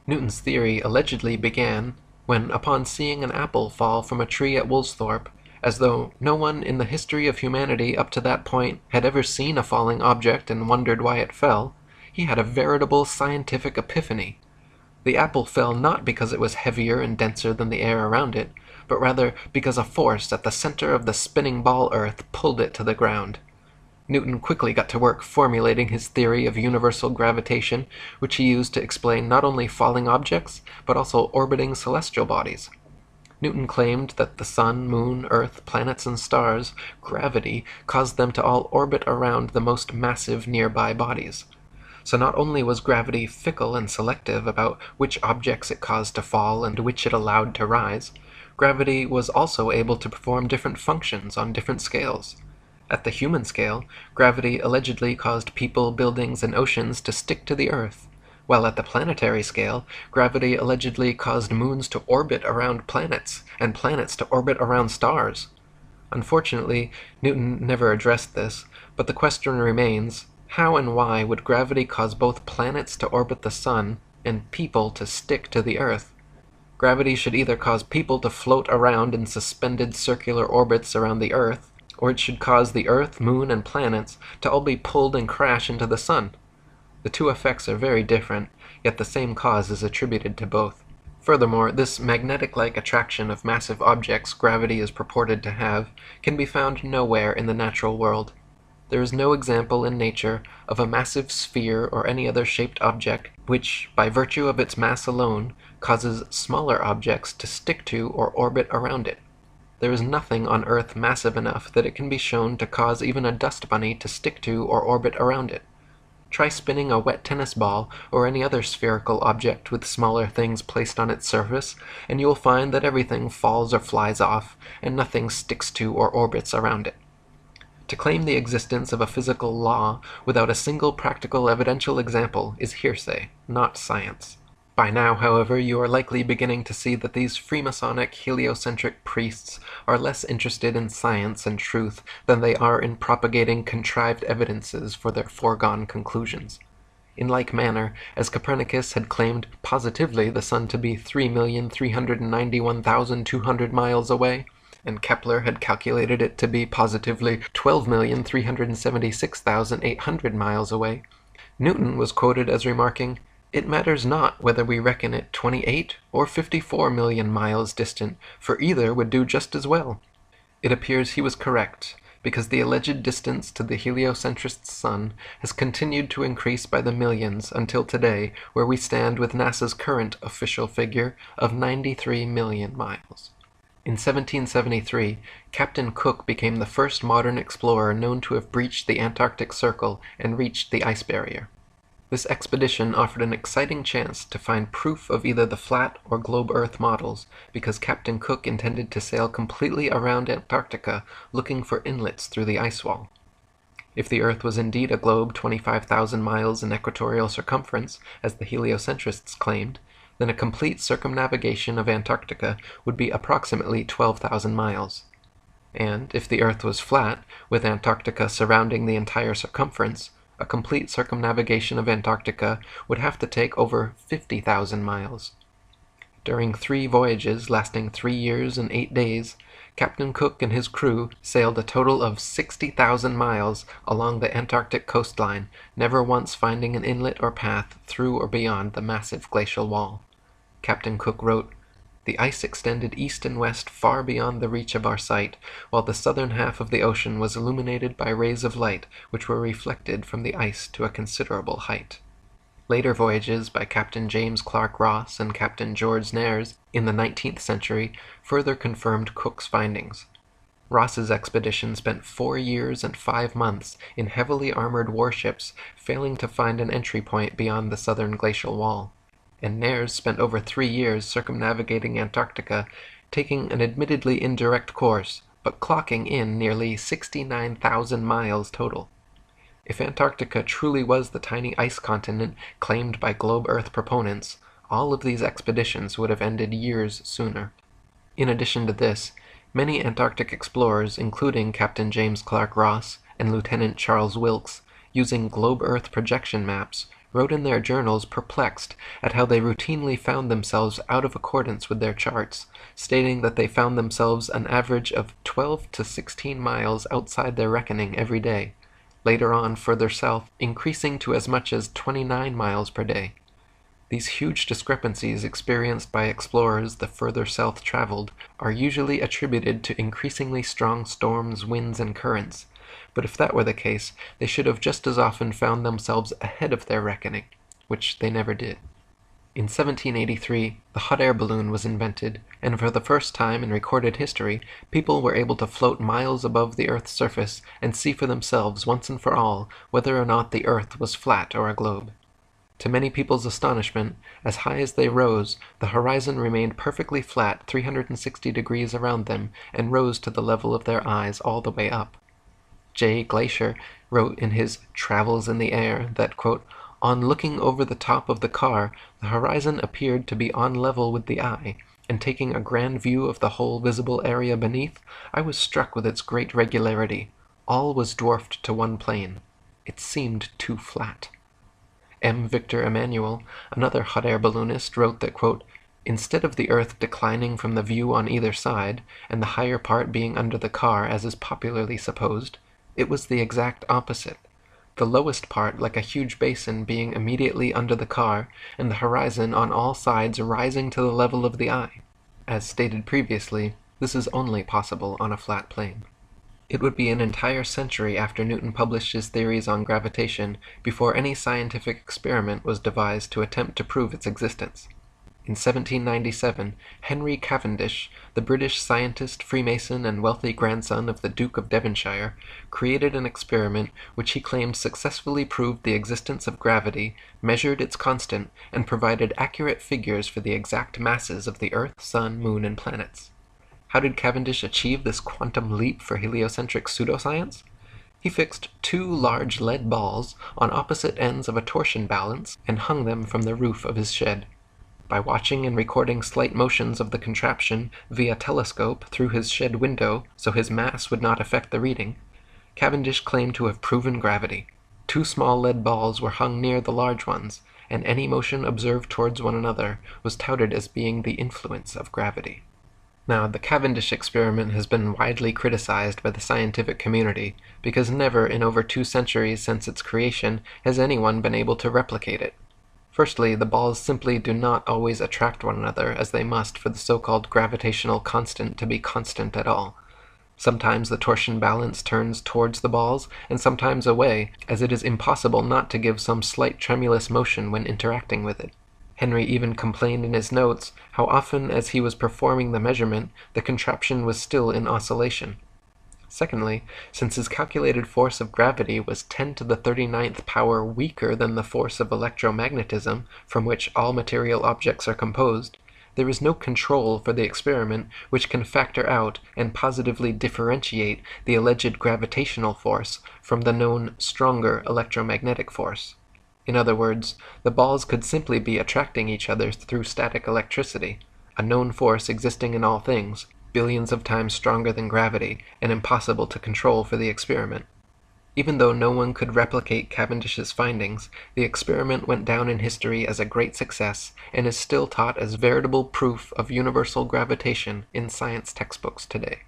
Newton's theory allegedly began when, upon seeing an apple fall from a tree at Woolsthorpe, as though no one in the history of humanity up to that point had ever seen a falling object and wondered why it fell, he had a veritable scientific epiphany. The apple fell not because it was heavier and denser than the air around it, but rather because a force at the center of the spinning ball earth pulled it to the ground. Newton quickly got to work formulating his theory of universal gravitation, which he used to explain not only falling objects, but also orbiting celestial bodies. Newton claimed that the sun, moon, earth, planets, and stars, gravity, caused them to all orbit around the most massive nearby bodies. So not only was gravity fickle and selective about which objects it caused to fall and which it allowed to rise, gravity was also able to perform different functions on different scales. At the human scale, gravity allegedly caused people, buildings, and oceans to stick to the Earth, while at the planetary scale, gravity allegedly caused moons to orbit around planets, and planets to orbit around stars. Unfortunately, Newton never addressed this, but the question remains, how and why would gravity cause both planets to orbit the sun and people to stick to the Earth? Gravity should either cause people to float around in suspended circular orbits around the Earth, or it should cause the Earth, Moon, and planets to all be pulled and crash into the Sun. The two effects are very different, yet the same cause is attributed to both. Furthermore, this magnetic-like attraction of massive objects gravity is purported to have can be found nowhere in the natural world. There is no example in nature of a massive sphere or any other shaped object which, by virtue of its mass alone, causes smaller objects to stick to or orbit around it. There is nothing on Earth massive enough that it can be shown to cause even a dust bunny to stick to or orbit around it. Try spinning a wet tennis ball or any other spherical object with smaller things placed on its surface, and you will find that everything falls or flies off, and nothing sticks to or orbits around it. To claim the existence of a physical law without a single practical evidential example is hearsay, not science. By now, however, you are likely beginning to see that these Freemasonic, heliocentric priests are less interested in science and truth than they are in propagating contrived evidences for their foregone conclusions. In like manner, as Copernicus had claimed positively the sun to be 3,391,200 miles away, and Kepler had calculated it to be positively 12,376,800 miles away, Newton was quoted as remarking, "It matters not whether we reckon it 28 or 54 million miles distant, for either would do just as well." It appears he was correct, because the alleged distance to the heliocentrist's sun has continued to increase by the millions until today, where we stand with NASA's current official figure of 93 million miles. In 1773, Captain Cook became the first modern explorer known to have breached the Antarctic Circle and reached the ice barrier. This expedition offered an exciting chance to find proof of either the flat or globe Earth models, because Captain Cook intended to sail completely around Antarctica looking for inlets through the ice wall. If the Earth was indeed a globe 25,000 miles in equatorial circumference, as the heliocentrists claimed, then a complete circumnavigation of Antarctica would be approximately 12,000 miles. And if the Earth was flat, with Antarctica surrounding the entire circumference, a complete circumnavigation of Antarctica would have to take over 50,000 miles. During 3 voyages lasting 3 years and 8 days, Captain Cook and his crew sailed a total of 60,000 miles along the Antarctic coastline, never once finding an inlet or path through or beyond the massive glacial wall. Captain Cook wrote, "The ice extended east and west far beyond the reach of our sight, while the southern half of the ocean was illuminated by rays of light which were reflected from the ice to a considerable height." Later voyages by Captain James Clark Ross and Captain George Nares in the 19th century further confirmed Cook's findings. Ross's expedition spent 4 years and 5 months in heavily armored warships, failing to find an entry point beyond the southern glacial wall, and Nares spent over 3 years circumnavigating Antarctica, taking an admittedly indirect course, but clocking in nearly 69,000 miles total. If Antarctica truly was the tiny ice continent claimed by globe Earth proponents, all of these expeditions would have ended years sooner. In addition to this, many Antarctic explorers, including Captain James Clark Ross and Lieutenant Charles Wilkes, using globe Earth projection maps, wrote in their journals perplexed at how they routinely found themselves out of accordance with their charts, stating that they found themselves an average of 12 to 16 miles outside their reckoning every day. Later on, further south, increasing to as much as 29 miles per day. These huge discrepancies experienced by explorers the further south traveled are usually attributed to increasingly strong storms, winds, and currents, but if that were the case, they should have just as often found themselves ahead of their reckoning, which they never did. In 1783, the hot air balloon was invented, and for the first time in recorded history, people were able to float miles above the Earth's surface and see for themselves once and for all whether or not the Earth was flat or a globe. To many people's astonishment, as high as they rose, the horizon remained perfectly flat 360 degrees around them and rose to the level of their eyes all the way up. J. Glaisher wrote in his Travels in the Air that, quote, "On looking over the top of the car, the horizon appeared to be on level with the eye, and taking a grand view of the whole visible area beneath, I was struck with its great regularity. All was dwarfed to one plane. It seemed too flat." M. Victor Emmanuel, another hot air balloonist, wrote that, quote, "Instead of the earth declining from the view on either side, and the higher part being under the car as is popularly supposed, it was the exact opposite. The lowest part like a huge basin being immediately under the car, and the horizon on all sides rising to the level of the eye. As stated previously, this is only possible on a flat plane." It would be an entire century after Newton published his theories on gravitation before any scientific experiment was devised to attempt to prove its existence. In 1797, Henry Cavendish, the British scientist, Freemason, and wealthy grandson of the Duke of Devonshire, created an experiment which he claimed successfully proved the existence of gravity, measured its constant, and provided accurate figures for the exact masses of the Earth, Sun, Moon, and planets. How did Cavendish achieve this quantum leap for heliocentric pseudoscience? He fixed 2 large lead balls on opposite ends of a torsion balance and hung them from the roof of his shed. By watching and recording slight motions of the contraption via telescope through his shed window so his mass would not affect the reading, Cavendish claimed to have proven gravity. 2 small lead balls were hung near the large ones, and any motion observed towards one another was touted as being the influence of gravity. Now, the Cavendish experiment has been widely criticized by the scientific community because never in over 2 centuries since its creation has anyone been able to replicate it. Firstly, the balls simply do not always attract one another as they must for the so-called gravitational constant to be constant at all. Sometimes the torsion balance turns towards the balls, and sometimes away, as it is impossible not to give some slight tremulous motion when interacting with it. Henry even complained in his notes how often as he was performing the measurement, the contraption was still in oscillation. Secondly, since his calculated force of gravity was 10 to the 39th power weaker than the force of electromagnetism, from which all material objects are composed, there is no control for the experiment which can factor out and positively differentiate the alleged gravitational force from the known stronger electromagnetic force. In other words, the balls could simply be attracting each other through static electricity, a known force existing in all things, billions of times stronger than gravity, and impossible to control for the experiment. Even though no one could replicate Cavendish's findings, the experiment went down in history as a great success and is still taught as veritable proof of universal gravitation in science textbooks today.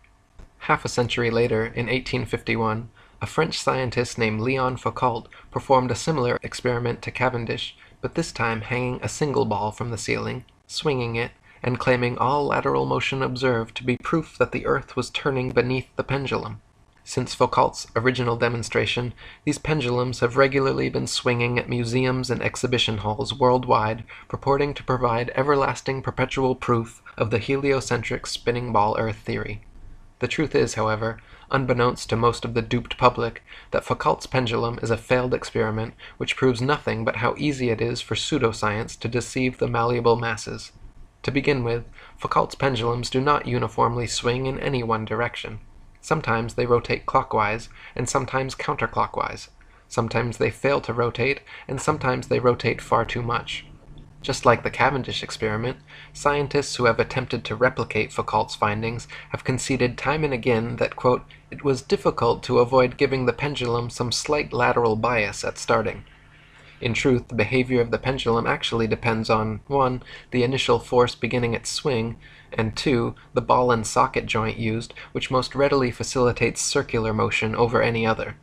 Half a century later, in 1851, a French scientist named Leon Foucault performed a similar experiment to Cavendish, but this time hanging a single ball from the ceiling, swinging it, and claiming all lateral motion observed to be proof that the Earth was turning beneath the pendulum. Since Foucault's original demonstration, these pendulums have regularly been swinging at museums and exhibition halls worldwide, purporting to provide everlasting perpetual proof of the heliocentric spinning ball Earth theory. The truth is, however, unbeknownst to most of the duped public, that Foucault's pendulum is a failed experiment which proves nothing but how easy it is for pseudoscience to deceive the malleable masses. To begin with, Foucault's pendulums do not uniformly swing in any one direction. Sometimes they rotate clockwise, and sometimes counterclockwise. Sometimes they fail to rotate, and sometimes they rotate far too much. Just like the Cavendish experiment, scientists who have attempted to replicate Foucault's findings have conceded time and again that, quote, it was difficult to avoid giving the pendulum some slight lateral bias at starting. In truth, the behavior of the pendulum actually depends on 1. The initial force beginning its swing, and 2. The ball and socket joint used, which most readily facilitates circular motion over any other.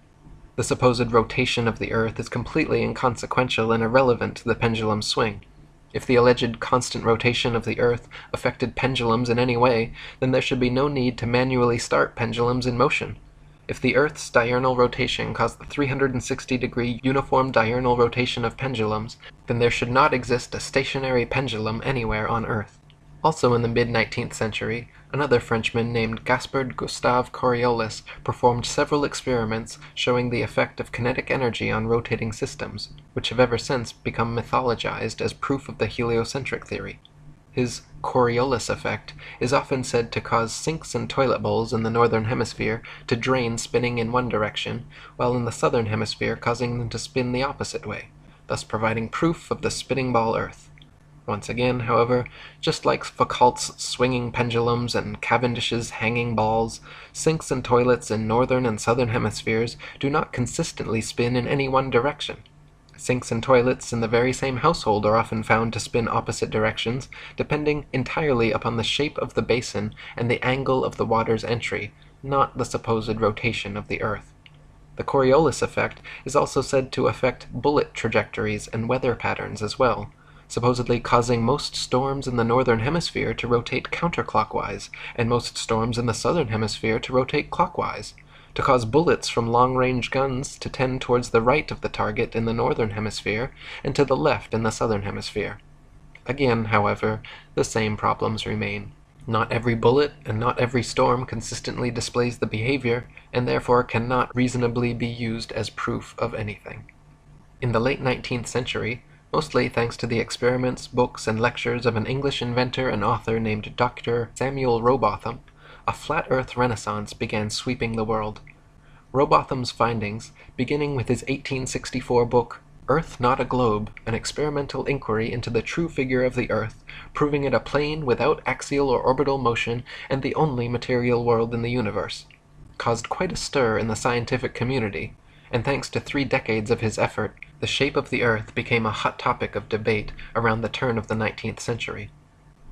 The supposed rotation of the Earth is completely inconsequential and irrelevant to the pendulum's swing. If the alleged constant rotation of the Earth affected pendulums in any way, then there should be no need to manually start pendulums in motion. If the Earth's diurnal rotation caused the 360-degree uniform diurnal rotation of pendulums, then there should not exist a stationary pendulum anywhere on Earth. Also in the mid-19th century, another Frenchman named Gaspard Gustave Coriolis performed several experiments showing the effect of kinetic energy on rotating systems, which have ever since become mythologized as proof of the heliocentric theory. His Coriolis effect is often said to cause sinks and toilet bowls in the northern hemisphere to drain spinning in one direction, while in the southern hemisphere causing them to spin the opposite way, thus providing proof of the spinning ball Earth. Once again, however, just like Foucault's swinging pendulums and Cavendish's hanging balls, sinks and toilets in northern and southern hemispheres do not consistently spin in any one direction. Sinks and toilets in the very same household are often found to spin opposite directions, depending entirely upon the shape of the basin and the angle of the water's entry, not the supposed rotation of the Earth. The Coriolis effect is also said to affect bullet trajectories and weather patterns as well, supposedly causing most storms in the northern hemisphere to rotate counterclockwise, and most storms in the southern hemisphere to rotate clockwise, to cause bullets from long-range guns to tend towards the right of the target in the northern hemisphere and to the left in the southern hemisphere. Again, however, the same problems remain. Not every bullet and not every storm consistently displays the behavior, and therefore cannot reasonably be used as proof of anything. In the late 19th century, mostly thanks to the experiments, books, and lectures of an English inventor and author named Dr. Samuel Rowbotham, a flat Earth renaissance began sweeping the world. Rowbotham's findings, beginning with his 1864 book, Earth Not a Globe, an experimental inquiry into the true figure of the Earth, proving it a plane without axial or orbital motion and the only material world in the universe, caused quite a stir in the scientific community, and thanks to 3 decades of his effort, the shape of the Earth became a hot topic of debate around the turn of the 19th century.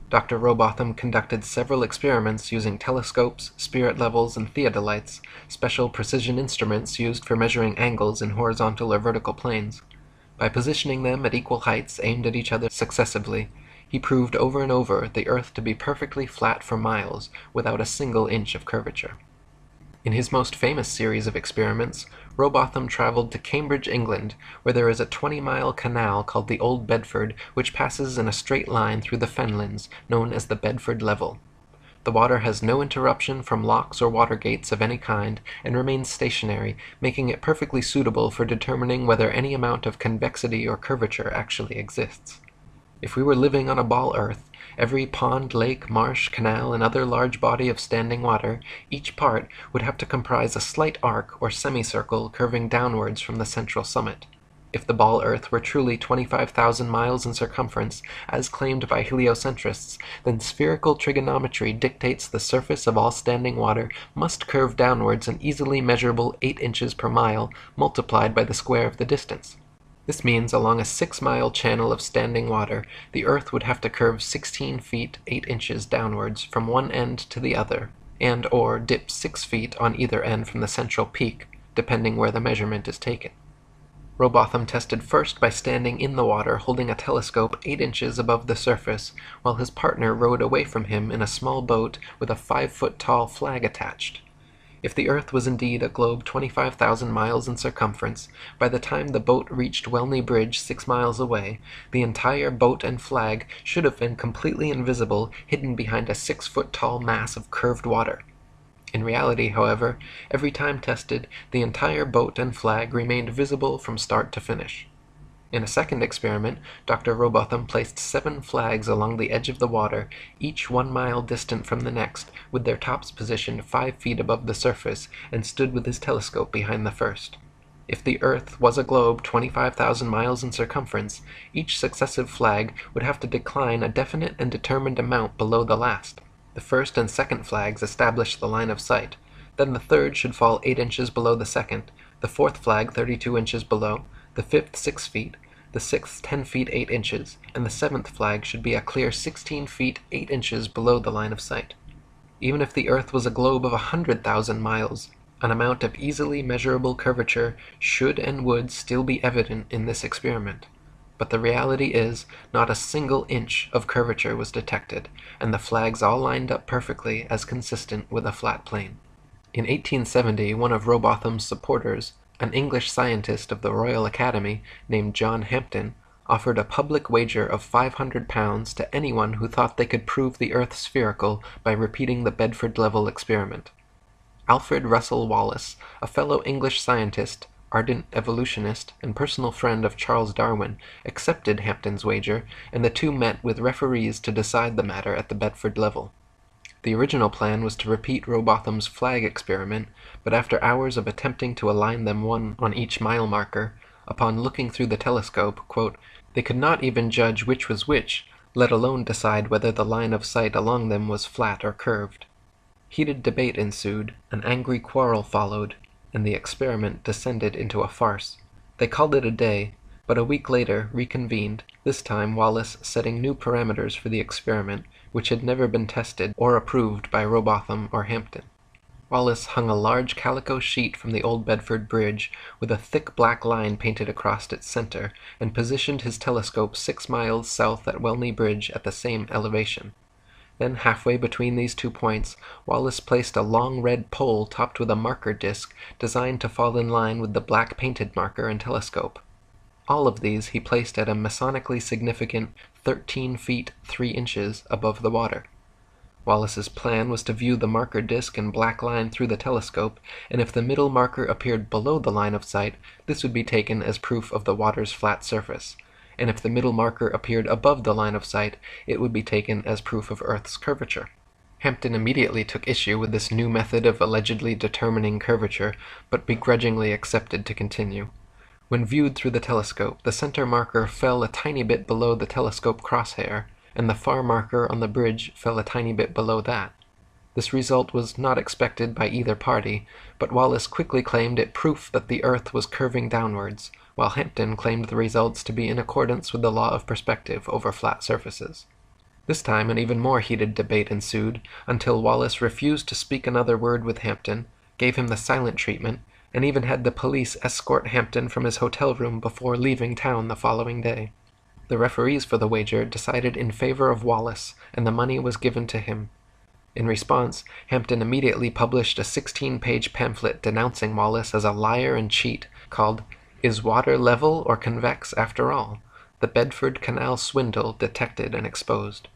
Dr. Rowbotham conducted several experiments using telescopes, spirit levels, and theodolites, special precision instruments used for measuring angles in horizontal or vertical planes. By positioning them at equal heights aimed at each other successively, he proved over and over the Earth to be perfectly flat for miles, without a single inch of curvature. In his most famous series of experiments, Rowbotham traveled to Cambridge, England, where there is a 20-mile canal called the Old Bedford, which passes in a straight line through the fenlands, known as the Bedford Level. The water has no interruption from locks or water gates of any kind, and remains stationary, making it perfectly suitable for determining whether any amount of convexity or curvature actually exists. If we were living on a ball Earth, every pond, lake, marsh, canal, and other large body of standing water, each part would have to comprise a slight arc or semicircle curving downwards from the central summit. If the ball Earth were truly 25,000 miles in circumference, as claimed by heliocentrists, then spherical trigonometry dictates the surface of all standing water must curve downwards an easily measurable 8 inches per mile, multiplied by the square of the distance. This means along a 6-mile channel of standing water, the Earth would have to curve 16 feet 8 inches downwards from one end to the other, and/or dip 6 feet on either end from the central peak, depending where the measurement is taken. Rowbotham tested first by standing in the water holding a telescope 8 inches above the surface, while his partner rowed away from him in a small boat with a 5-foot-tall flag attached. If the Earth was indeed a globe 25,000 miles in circumference, by the time the boat reached Welney Bridge 6 miles away, the entire boat and flag should have been completely invisible, hidden behind a 6-foot-tall mass of curved water. In reality, however, every time tested, the entire boat and flag remained visible from start to finish. In a second experiment, Dr. Rowbotham placed 7 flags along the edge of the water, each 1 mile distant from the next, with their tops positioned 5 feet above the surface, and stood with his telescope behind the first. If the Earth was a globe 25,000 miles in circumference, each successive flag would have to decline a definite and determined amount below the last. The first and second flags established the line of sight. Then the third should fall 8 inches below the second, the fourth flag 32 inches below, the fifth 6 feet, the sixth 10 feet 8 inches, and the seventh flag should be a clear 16 feet 8 inches below the line of sight. Even if the Earth was a globe of 100,000 miles, an amount of easily measurable curvature should and would still be evident in this experiment. But the reality is, not a single inch of curvature was detected, and the flags all lined up perfectly as consistent with a flat plane. In 1870, one of Rowbotham's supporters, an English scientist of the Royal Academy named John Hampden, offered a public wager of £500 to anyone who thought they could prove the Earth spherical by repeating the Bedford level experiment. Alfred Russel Wallace, a fellow English scientist, ardent evolutionist, and personal friend of Charles Darwin, accepted Hampden's wager, and the two met with referees to decide the matter at the Bedford level. The original plan was to repeat Rowbotham's flag experiment, but after hours of attempting to align them one on each mile marker, upon looking through the telescope, quote, they could not even judge which was which, let alone decide whether the line of sight along them was flat or curved. Heated debate ensued, an angry quarrel followed, and the experiment descended into a farce. They called it a day, but a week later reconvened, this time Wallace setting new parameters for the experiment, which had never been tested or approved by Rowbotham or Hampden. Wallace hung a large calico sheet from the old Bedford Bridge, with a thick black line painted across its center, and positioned his telescope 6 miles south at Welney Bridge at the same elevation. Then, halfway between these 2 points, Wallace placed a long red pole topped with a marker disc designed to fall in line with the black painted marker and telescope. All of these he placed at a masonically significant 13 feet 3 inches above the water. Wallace's plan was to view the marker disc and black line through the telescope, and if the middle marker appeared below the line of sight, this would be taken as proof of the water's flat surface, and if the middle marker appeared above the line of sight, it would be taken as proof of Earth's curvature. Hampden immediately took issue with this new method of allegedly determining curvature, but begrudgingly accepted to continue. When viewed through the telescope, the center marker fell a tiny bit below the telescope crosshair, and the far marker on the bridge fell a tiny bit below that. This result was not expected by either party, but Wallace quickly claimed it proof that the Earth was curving downwards, while Hampden claimed the results to be in accordance with the law of perspective over flat surfaces. This time an even more heated debate ensued, until Wallace refused to speak another word with Hampden, gave him the silent treatment, and even had the police escort Hampden from his hotel room before leaving town the following day. The referees for the wager decided in favor of Wallace, and the money was given to him. In response, Hampden immediately published a 16-page pamphlet denouncing Wallace as a liar and cheat, called "Is Water Level or Convex After All? The Bedford Canal Swindle Detected and Exposed."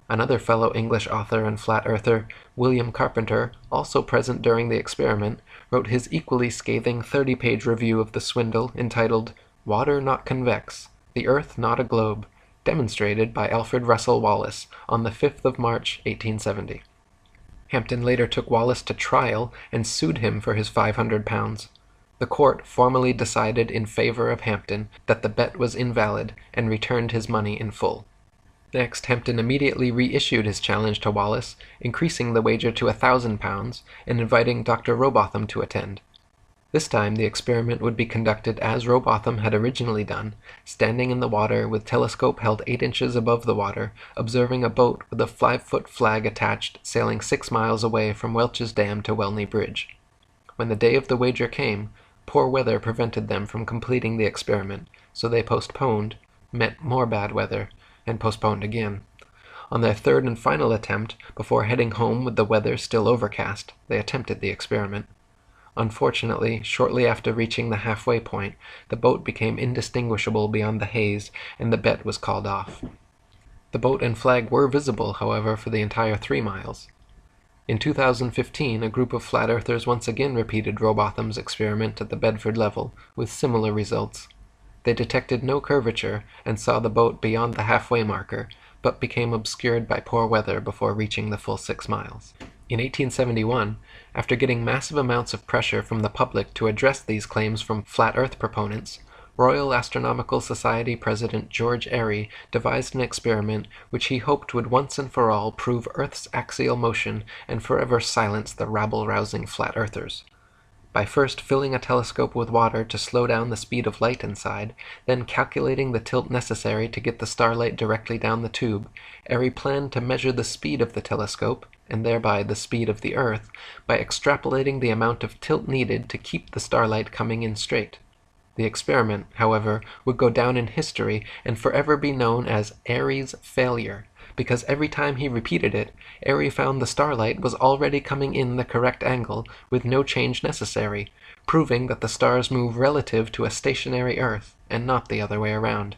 Another fellow English author and flat-earther, William Carpenter, also present during the experiment, wrote his equally scathing 30-page review of the swindle entitled "Water Not Convex, the Earth Not a Globe," demonstrated by Alfred Russel Wallace on the 5th of March, 1870. Hampden later took Wallace to trial and sued him for his £500. The court formally decided in favor of Hampden that the bet was invalid and returned his money in full. Next, Hampden immediately reissued his challenge to Wallace, increasing the wager to £1,000 and inviting Dr. Rowbotham to attend. This time the experiment would be conducted as Rowbotham had originally done, standing in the water with telescope held 8 inches above the water, observing a boat with a 5-foot flag attached sailing 6 miles away from Welch's Dam to Welney Bridge. When the day of the wager came, poor weather prevented them from completing the experiment, so they postponed, met more bad weather, and postponed again. On their third and final attempt, before heading home with the weather still overcast, they attempted the experiment. Unfortunately, shortly after reaching the halfway point, the boat became indistinguishable beyond the haze, and the bet was called off. The boat and flag were visible, however, for the entire 3 miles. In 2015, a group of flat earthers once again repeated Rowbotham's experiment at the Bedford level, with similar results. They detected no curvature and saw the boat beyond the halfway marker, but became obscured by poor weather before reaching the full 6 miles. In 1871, after getting massive amounts of pressure from the public to address these claims from flat Earth proponents, Royal Astronomical Society President George Airy devised an experiment which he hoped would once and for all prove Earth's axial motion and forever silence the rabble-rousing flat earthers. By first filling a telescope with water to slow down the speed of light inside, then calculating the tilt necessary to get the starlight directly down the tube, Airy planned to measure the speed of the telescope, and thereby the speed of the Earth, by extrapolating the amount of tilt needed to keep the starlight coming in straight. The experiment, however, would go down in history and forever be known as Airy's failure, because every time he repeated it, Airy found the starlight was already coming in the correct angle with no change necessary, proving that the stars move relative to a stationary Earth and not the other way around.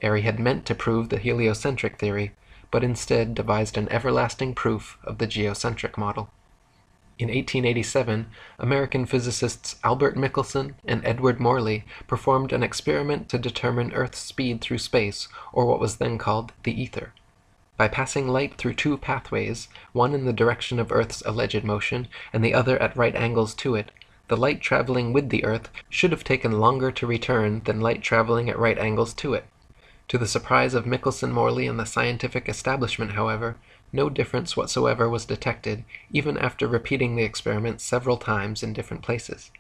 Airy had meant to prove the heliocentric theory, but instead devised an everlasting proof of the geocentric model. In 1887, American physicists Albert Michelson and Edward Morley performed an experiment to determine Earth's speed through space, or what was then called the ether. By passing light through 2 pathways, one in the direction of Earth's alleged motion and the other at right angles to it, the light traveling with the Earth should have taken longer to return than light traveling at right angles to it. To the surprise of Michelson, Morley, and the scientific establishment, however, no difference whatsoever was detected, even after repeating the experiment several times in different places.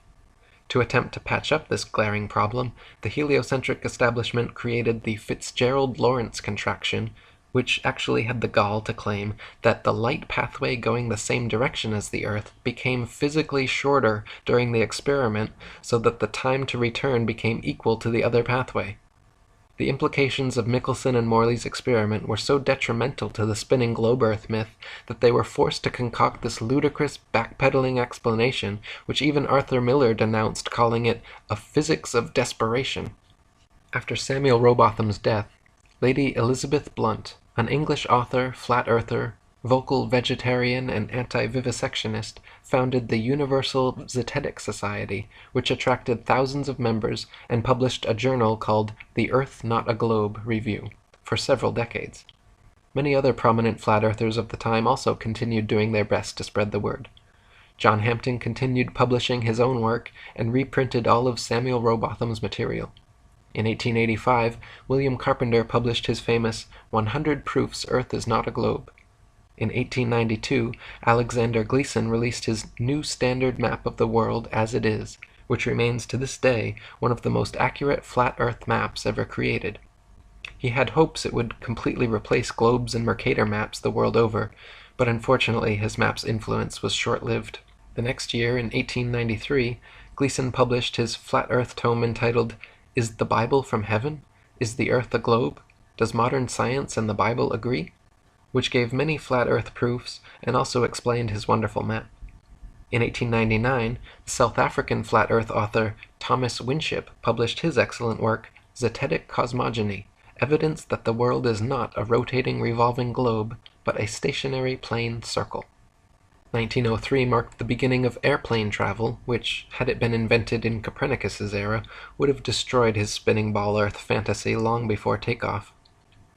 To attempt to patch up this glaring problem, the heliocentric establishment created the Fitzgerald-Lorentz contraction, which actually had the gall to claim that the light pathway going the same direction as the Earth became physically shorter during the experiment so that the time to return became equal to the other pathway. The implications of Michelson and Morley's experiment were so detrimental to the spinning globe Earth myth that they were forced to concoct this ludicrous backpedaling explanation, which even Arthur Miller denounced, calling it a physics of desperation. After Samuel Rowbotham's death, Lady Elizabeth Blunt, an English author, flat earther, vocal vegetarian, and anti-vivisectionist, founded the Universal Zetetic Society, which attracted thousands of members and published a journal called The Earth Not a Globe Review for several decades. Many other prominent flat earthers of the time also continued doing their best to spread the word. John Hampton continued publishing his own work and reprinted all of Samuel Rowbotham's material. In 1885, William Carpenter published his famous 100 Proofs Earth is Not a Globe. In 1892, Alexander Gleason released his New Standard Map of the World as It Is, which remains to this day one of the most accurate flat Earth maps ever created. He had hopes it would completely replace globes and Mercator maps the world over, but unfortunately his map's influence was short-lived. The next year, in 1893, Gleason published his flat Earth tome entitled Is the Bible from Heaven? Is the Earth a Globe? Does Modern Science and the Bible Agree? Which gave many flat Earth proofs and also explained his wonderful map. In 1899, the South African flat Earth author Thomas Winship published his excellent work, Zetetic Cosmogony, evidence that the world is not a rotating revolving globe, but a stationary plane circle. 1903 marked the beginning of airplane travel, which, had it been invented in Copernicus's era, would have destroyed his spinning ball Earth fantasy long before takeoff.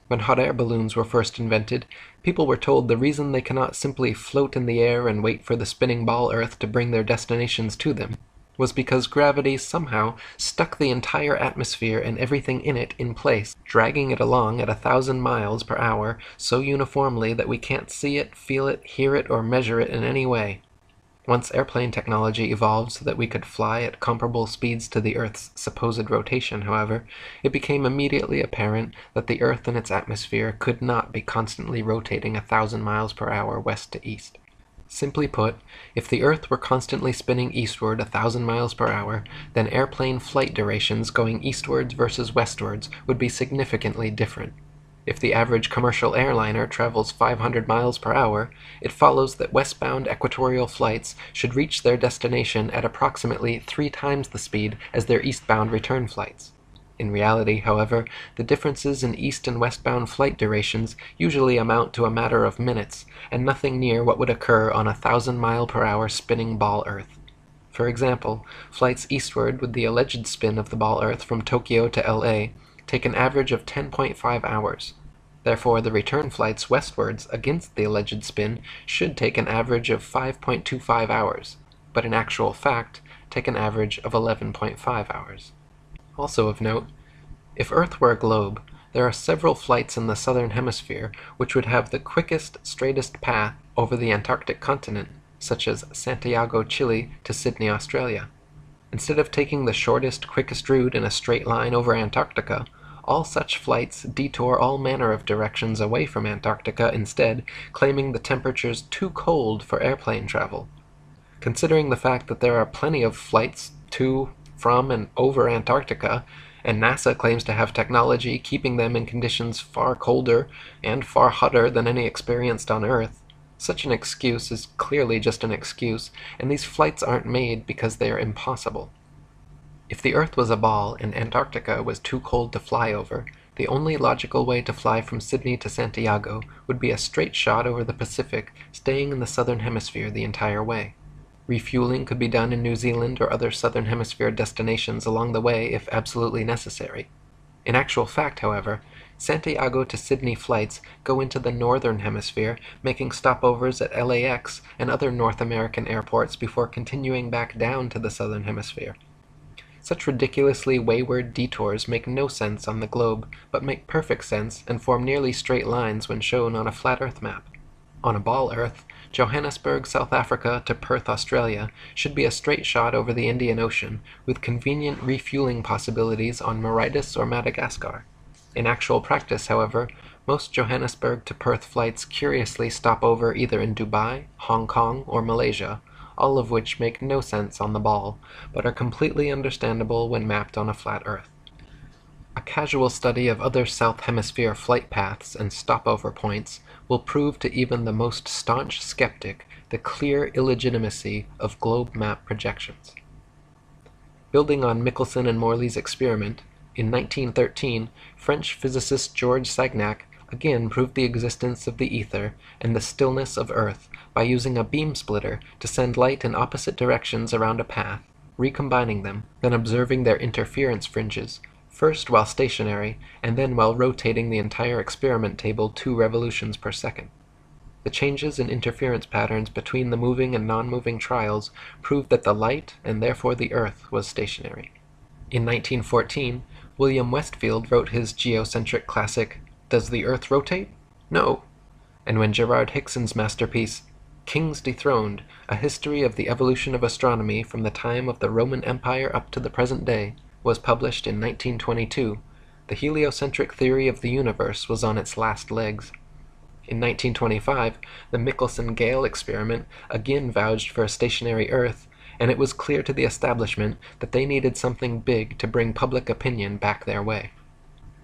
When hot air balloons were first invented, people were told the reason they cannot simply float in the air and wait for the spinning ball Earth to bring their destinations to them was because gravity somehow stuck the entire atmosphere and everything in it in place, dragging it along at 1,000 miles per hour so uniformly that we can't see it, feel it, hear it, or measure it in any way. Once airplane technology evolved so that we could fly at comparable speeds to the Earth's supposed rotation, however, it became immediately apparent that the Earth and its atmosphere could not be constantly rotating 1,000 miles per hour west to east. Simply put, if the Earth were constantly spinning eastward 1,000 miles per hour, then airplane flight durations going eastwards versus westwards would be significantly different. If the average commercial airliner travels 500 miles per hour, it follows that westbound equatorial flights should reach their destination at approximately 3 times the speed as their eastbound return flights. In reality, however, the differences in east and westbound flight durations usually amount to a matter of minutes, and nothing near what would occur on a 1,000-mile-per-hour spinning ball Earth. For example, flights eastward with the alleged spin of the ball Earth from Tokyo to LA take an average of 10.5 hours. Therefore, the return flights westwards against the alleged spin should take an average of 5.25 hours, but in actual fact, take an average of 11.5 hours. Also of note, if Earth were a globe, there are several flights in the southern hemisphere which would have the quickest, straightest path over the Antarctic continent, such as Santiago, Chile to Sydney, Australia. Instead of taking the shortest, quickest route in a straight line over Antarctica, all such flights detour all manner of directions away from Antarctica instead, claiming the temperature's too cold for airplane travel. Considering the fact that there are plenty of flights to, from, and over Antarctica, and NASA claims to have technology keeping them in conditions far colder and far hotter than any experienced on Earth, such an excuse is clearly just an excuse, and these flights aren't made because they are impossible. If the Earth was a ball and Antarctica was too cold to fly over, the only logical way to fly from Sydney to Santiago would be a straight shot over the Pacific, staying in the southern hemisphere the entire way. Refueling could be done in New Zealand or other southern hemisphere destinations along the way if absolutely necessary. In actual fact, however, Santiago to Sydney flights go into the northern hemisphere, making stopovers at LAX and other North American airports before continuing back down to the southern hemisphere. Such ridiculously wayward detours make no sense on the globe, but make perfect sense and form nearly straight lines when shown on a flat Earth map. On a ball Earth, Johannesburg, South Africa to Perth, Australia should be a straight shot over the Indian Ocean, with convenient refueling possibilities on Mauritius or Madagascar. In actual practice, however, most Johannesburg to Perth flights curiously stop over either in Dubai, Hong Kong, or Malaysia, all of which make no sense on the ball, but are completely understandable when mapped on a flat Earth. A casual study of other South Hemisphere flight paths and stopover points will prove to even the most staunch skeptic the clear illegitimacy of globe map projections. Building on Michelson and Morley's experiment, in 1913, French physicist Georges Sagnac again proved the existence of the ether and the stillness of Earth by using a beam splitter to send light in opposite directions around a path, recombining them, then observing their interference fringes, first while stationary, and then while rotating the entire experiment table 2 revolutions per second. The changes in interference patterns between the moving and non-moving trials proved that the light, and therefore the Earth, was stationary. In 1914, William Westfield wrote his geocentric classic, Does the Earth Rotate? No! And when Gerard Hickson's masterpiece, Kings Dethroned, A History of the Evolution of Astronomy from the Time of the Roman Empire up to the Present Day, was published in 1922, the heliocentric theory of the universe was on its last legs. In 1925, the Michelson-Gale experiment again vouched for a stationary Earth, and it was clear to the establishment that they needed something big to bring public opinion back their way.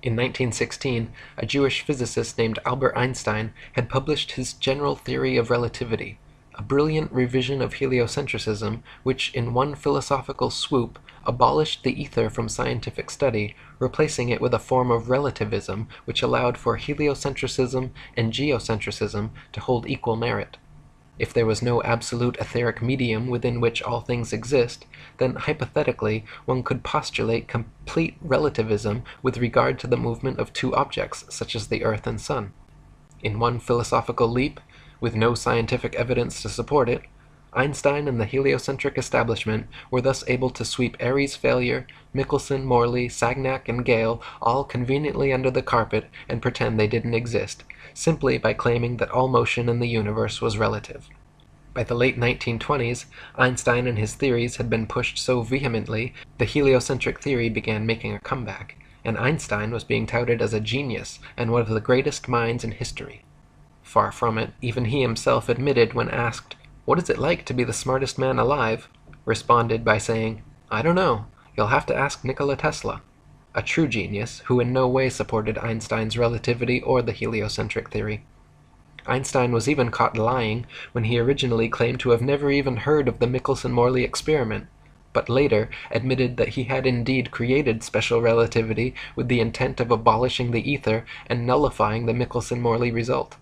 In 1916, a Jewish physicist named Albert Einstein had published his General Theory of Relativity, a brilliant revision of heliocentrism which, in one philosophical swoop, abolished the ether from scientific study, replacing it with a form of relativism which allowed for heliocentrism and geocentrism to hold equal merit. If there was no absolute etheric medium within which all things exist, then hypothetically one could postulate complete relativism with regard to the movement of 2 objects, such as the Earth and Sun. In one philosophical leap, with no scientific evidence to support it, Einstein and the heliocentric establishment were thus able to sweep Airy's failure, Michelson, Morley, Sagnac, and Gale all conveniently under the carpet and pretend they didn't exist, simply by claiming that all motion in the universe was relative. By the late 1920s, Einstein and his theories had been pushed so vehemently, the heliocentric theory began making a comeback, and Einstein was being touted as a genius and one of the greatest minds in history. Far from it, even he himself admitted when asked, "What is it like to be the smartest man alive?" responded by saying, "I don't know, you'll have to ask Nikola Tesla," a true genius who in no way supported Einstein's relativity or the heliocentric theory. Einstein was even caught lying when he originally claimed to have never even heard of the Michelson-Morley experiment, but later admitted that he had indeed created special relativity with the intent of abolishing the ether and nullifying the Michelson-Morley result.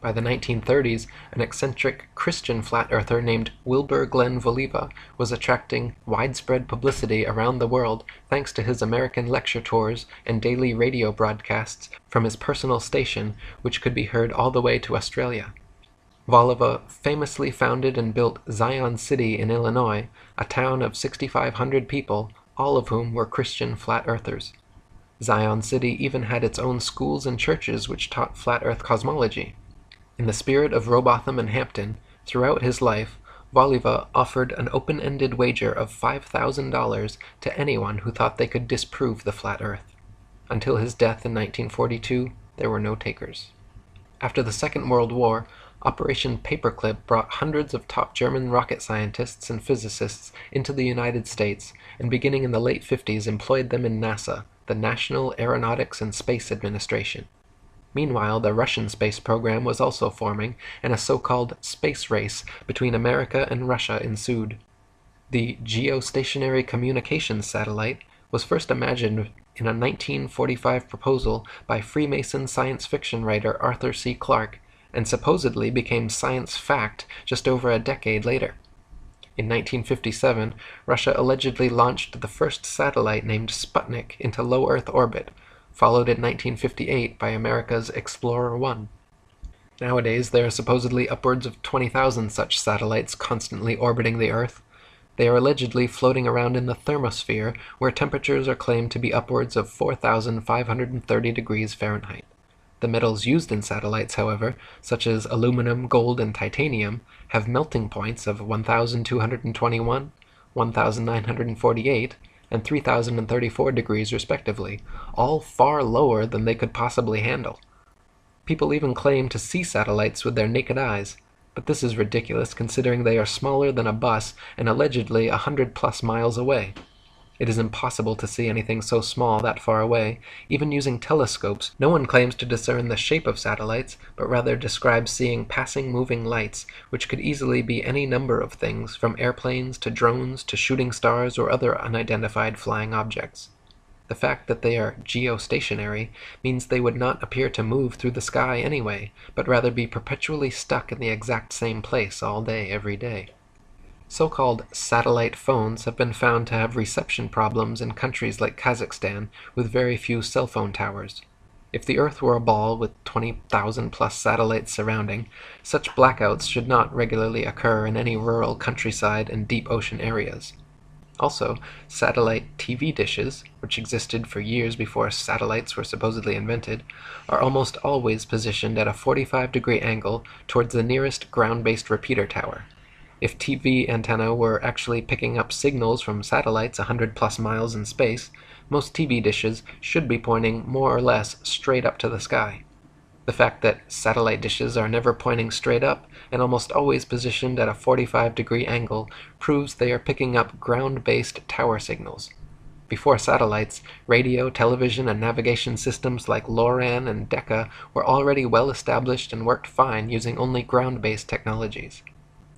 By the 1930s, an eccentric Christian flat-earther named Wilbur Glenn Voliva was attracting widespread publicity around the world thanks to his American lecture tours and daily radio broadcasts from his personal station, which could be heard all the way to Australia. Voliva famously founded and built Zion City in Illinois, a town of 6,500 people, all of whom were Christian flat-earthers. Zion City even had its own schools and churches which taught flat-earth cosmology. In the spirit of Robotham and Hampton, throughout his life, Voliva offered an open-ended wager of $5,000 to anyone who thought they could disprove the flat Earth. Until his death in 1942, there were no takers. After the Second World War, Operation Paperclip brought hundreds of top German rocket scientists and physicists into the United States, and beginning in the late 50s employed them in NASA, the National Aeronautics and Space Administration. Meanwhile, the Russian space program was also forming, and a so-called space race between America and Russia ensued. The geostationary communications satellite was first imagined in a 1945 proposal by Freemason science fiction writer Arthur C. Clarke, and supposedly became science fact just over a decade later. In 1957, Russia allegedly launched the first satellite named Sputnik into low Earth orbit, followed in 1958 by America's Explorer 1. Nowadays, there are supposedly upwards of 20,000 such satellites constantly orbiting the Earth. They are allegedly floating around in the thermosphere, where temperatures are claimed to be upwards of 4,530 degrees Fahrenheit. The metals used in satellites, however, such as aluminum, gold, and titanium, have melting points of 1,221, 1,948, and 3,034 degrees respectively, all far lower than they could possibly handle. People even claim to see satellites with their naked eyes, but this is ridiculous considering they are smaller than a bus and allegedly 100+ miles away. It is impossible to see anything so small that far away. Even using telescopes, no one claims to discern the shape of satellites, but rather describes seeing passing moving lights, which could easily be any number of things, from airplanes to drones to shooting stars or other unidentified flying objects. The fact that they are geostationary means they would not appear to move through the sky anyway, but rather be perpetually stuck in the exact same place all day every day. So-called satellite phones have been found to have reception problems in countries like Kazakhstan with very few cell phone towers. If the Earth were a ball with 20,000+ satellites surrounding, such blackouts should not regularly occur in any rural countryside and deep ocean areas. Also, satellite TV dishes, which existed for years before satellites were supposedly invented, are almost always positioned at a 45-degree angle towards the nearest ground-based repeater tower. If TV antenna were actually picking up signals from satellites 100+ miles in space, most TV dishes should be pointing more or less straight up to the sky. The fact that satellite dishes are never pointing straight up and almost always positioned at a 45-degree angle proves they are picking up ground-based tower signals. Before satellites, radio, television, and navigation systems like LORAN and Decca were already well established and worked fine using only ground-based technologies.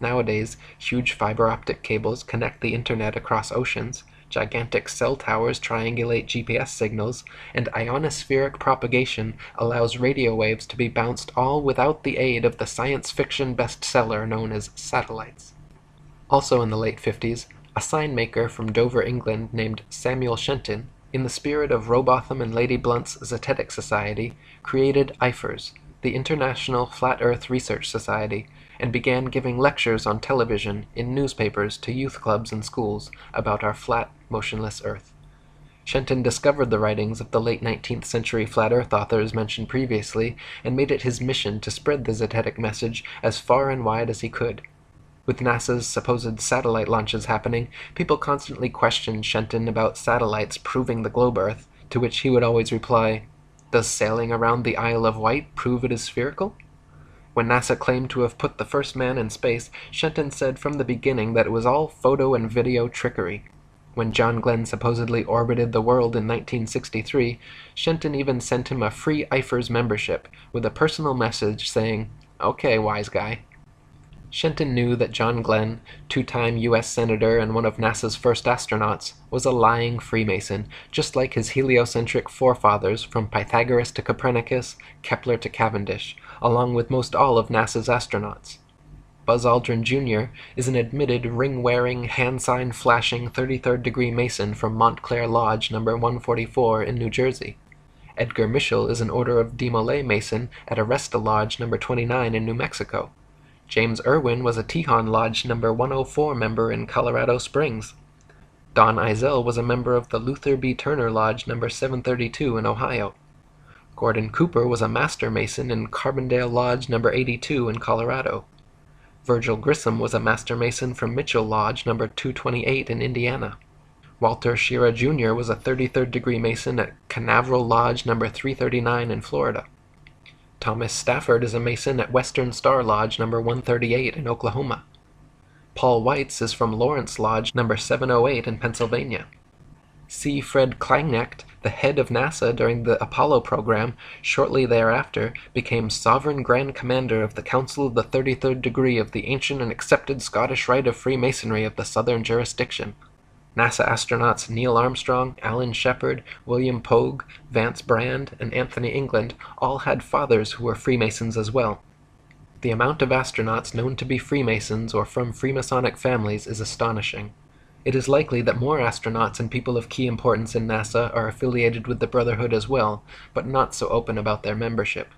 Nowadays, huge fiber optic cables connect the internet across oceans, gigantic cell towers triangulate GPS signals, and ionospheric propagation allows radio waves to be bounced all without the aid of the science fiction bestseller known as satellites. Also in the late 50s, a sign maker from Dover, England named Samuel Shenton, in the spirit of Robotham and Lady Blunt's Zetetic Society, created IFERS, the International Flat Earth Research Society, and began giving lectures on television, in newspapers, to youth clubs and schools about our flat, motionless Earth. Shenton discovered the writings of the late 19th century flat Earth authors mentioned previously and made it his mission to spread the Zetetic message as far and wide as he could. With NASA's supposed satellite launches happening, people constantly questioned Shenton about satellites proving the globe Earth, to which he would always reply, "Does sailing around the Isle of Wight prove it is spherical?" When NASA claimed to have put the first man in space, Shenton said from the beginning that it was all photo and video trickery. When John Glenn supposedly orbited the world in 1963, Shenton even sent him a free IFERS membership with a personal message saying, "Okay, wise guy." Shenton knew that John Glenn, two-time U.S. Senator and one of NASA's first astronauts, was a lying Freemason, just like his heliocentric forefathers from Pythagoras to Copernicus, Kepler to Cavendish, along with most all of NASA's astronauts. Buzz Aldrin Jr. is an admitted ring-wearing, hand-sign-flashing 33rd-degree Mason from Montclair Lodge No. 144 in New Jersey. Edgar Mitchell is an Order of Demolay Mason at Aresta Lodge No. 29 in New Mexico. James Irwin was a Tejon Lodge No. 104 member in Colorado Springs. Don Eisel was a member of the Luther B. Turner Lodge No. 732 in Ohio. Gordon Cooper was a Master Mason in Carbondale Lodge No. 82 in Colorado. Virgil Grissom was a Master Mason from Mitchell Lodge No. 228 in Indiana. Walter Shira Jr. was a 33rd-degree Mason at Canaveral Lodge No. 339 in Florida. Thomas Stafford is a Mason at Western Star Lodge No. 138 in Oklahoma. Paul Weitz is from Lawrence Lodge No. 708 in Pennsylvania. C. Fred Kleineknecht, the head of NASA during the Apollo program, shortly thereafter became Sovereign Grand Commander of the Council of the 33rd Degree of the ancient and accepted Scottish Rite of Freemasonry of the Southern Jurisdiction. NASA astronauts Neil Armstrong, Alan Shepard, William Pogue, Vance Brand, and Anthony England all had fathers who were Freemasons as well. The amount of astronauts known to be Freemasons or from Freemasonic families is astonishing. It is likely that more astronauts and people of key importance in NASA are affiliated with the Brotherhood as well, but not so open about their membership.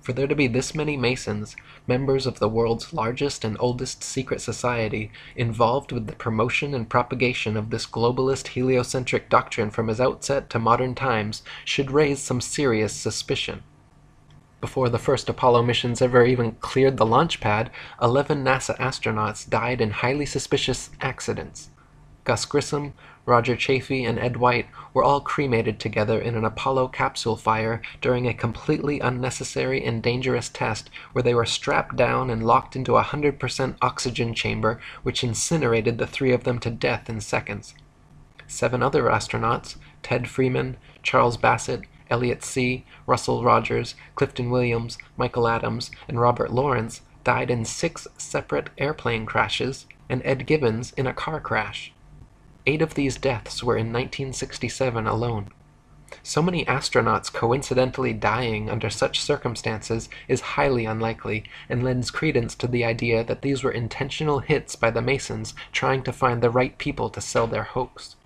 For there to be this many Masons, members of the world's largest and oldest secret society, involved with the promotion and propagation of this globalist heliocentric doctrine from its outset to modern times, should raise some serious suspicion. Before the first Apollo missions ever even cleared the launch pad, 11 NASA astronauts died in highly suspicious accidents. Gus Grissom, Roger Chaffee, and Ed White were all cremated together in an Apollo capsule fire during a completely unnecessary and dangerous test where they were strapped down and locked into a 100% oxygen chamber which incinerated the three of them to death in seconds. 7 other astronauts, Ted Freeman, Charles Bassett, Elliot See., Russell Rogers, Clifton Williams, Michael Adams, and Robert Lawrence, died in 6 separate airplane crashes, and Ed Gibbons in a car crash. 8 of these deaths were in 1967 alone. So many astronauts coincidentally dying under such circumstances is highly unlikely and lends credence to the idea that these were intentional hits by the Masons trying to find the right people to sell their hoax.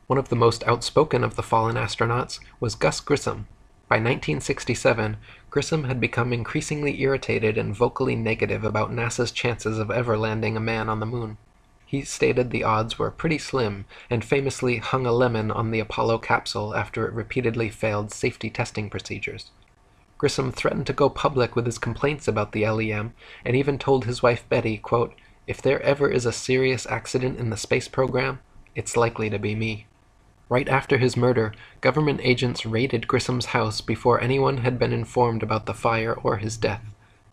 One of the most outspoken of the fallen astronauts was Gus Grissom. By 1967, Grissom had become increasingly irritated and vocally negative about NASA's chances of ever landing a man on the moon. He stated the odds were pretty slim, and famously hung a lemon on the Apollo capsule after it repeatedly failed safety testing procedures. Grissom threatened to go public with his complaints about the LEM, and even told his wife Betty, quote, "If there ever is a serious accident in the space program, it's likely to be me." Right after his murder, government agents raided Grissom's house before anyone had been informed about the fire or his death.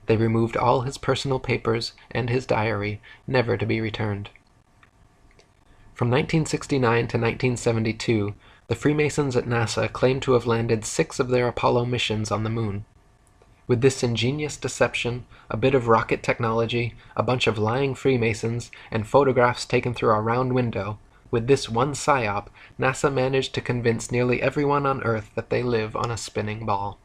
They removed all his personal papers and his diary, never to be returned. From 1969 to 1972, the Freemasons at NASA claimed to have landed 6 of their Apollo missions on the moon. With this ingenious deception, a bit of rocket technology, a bunch of lying Freemasons, and photographs taken through a round window, with this one psyop, NASA managed to convince nearly everyone on Earth that they live on a spinning ball.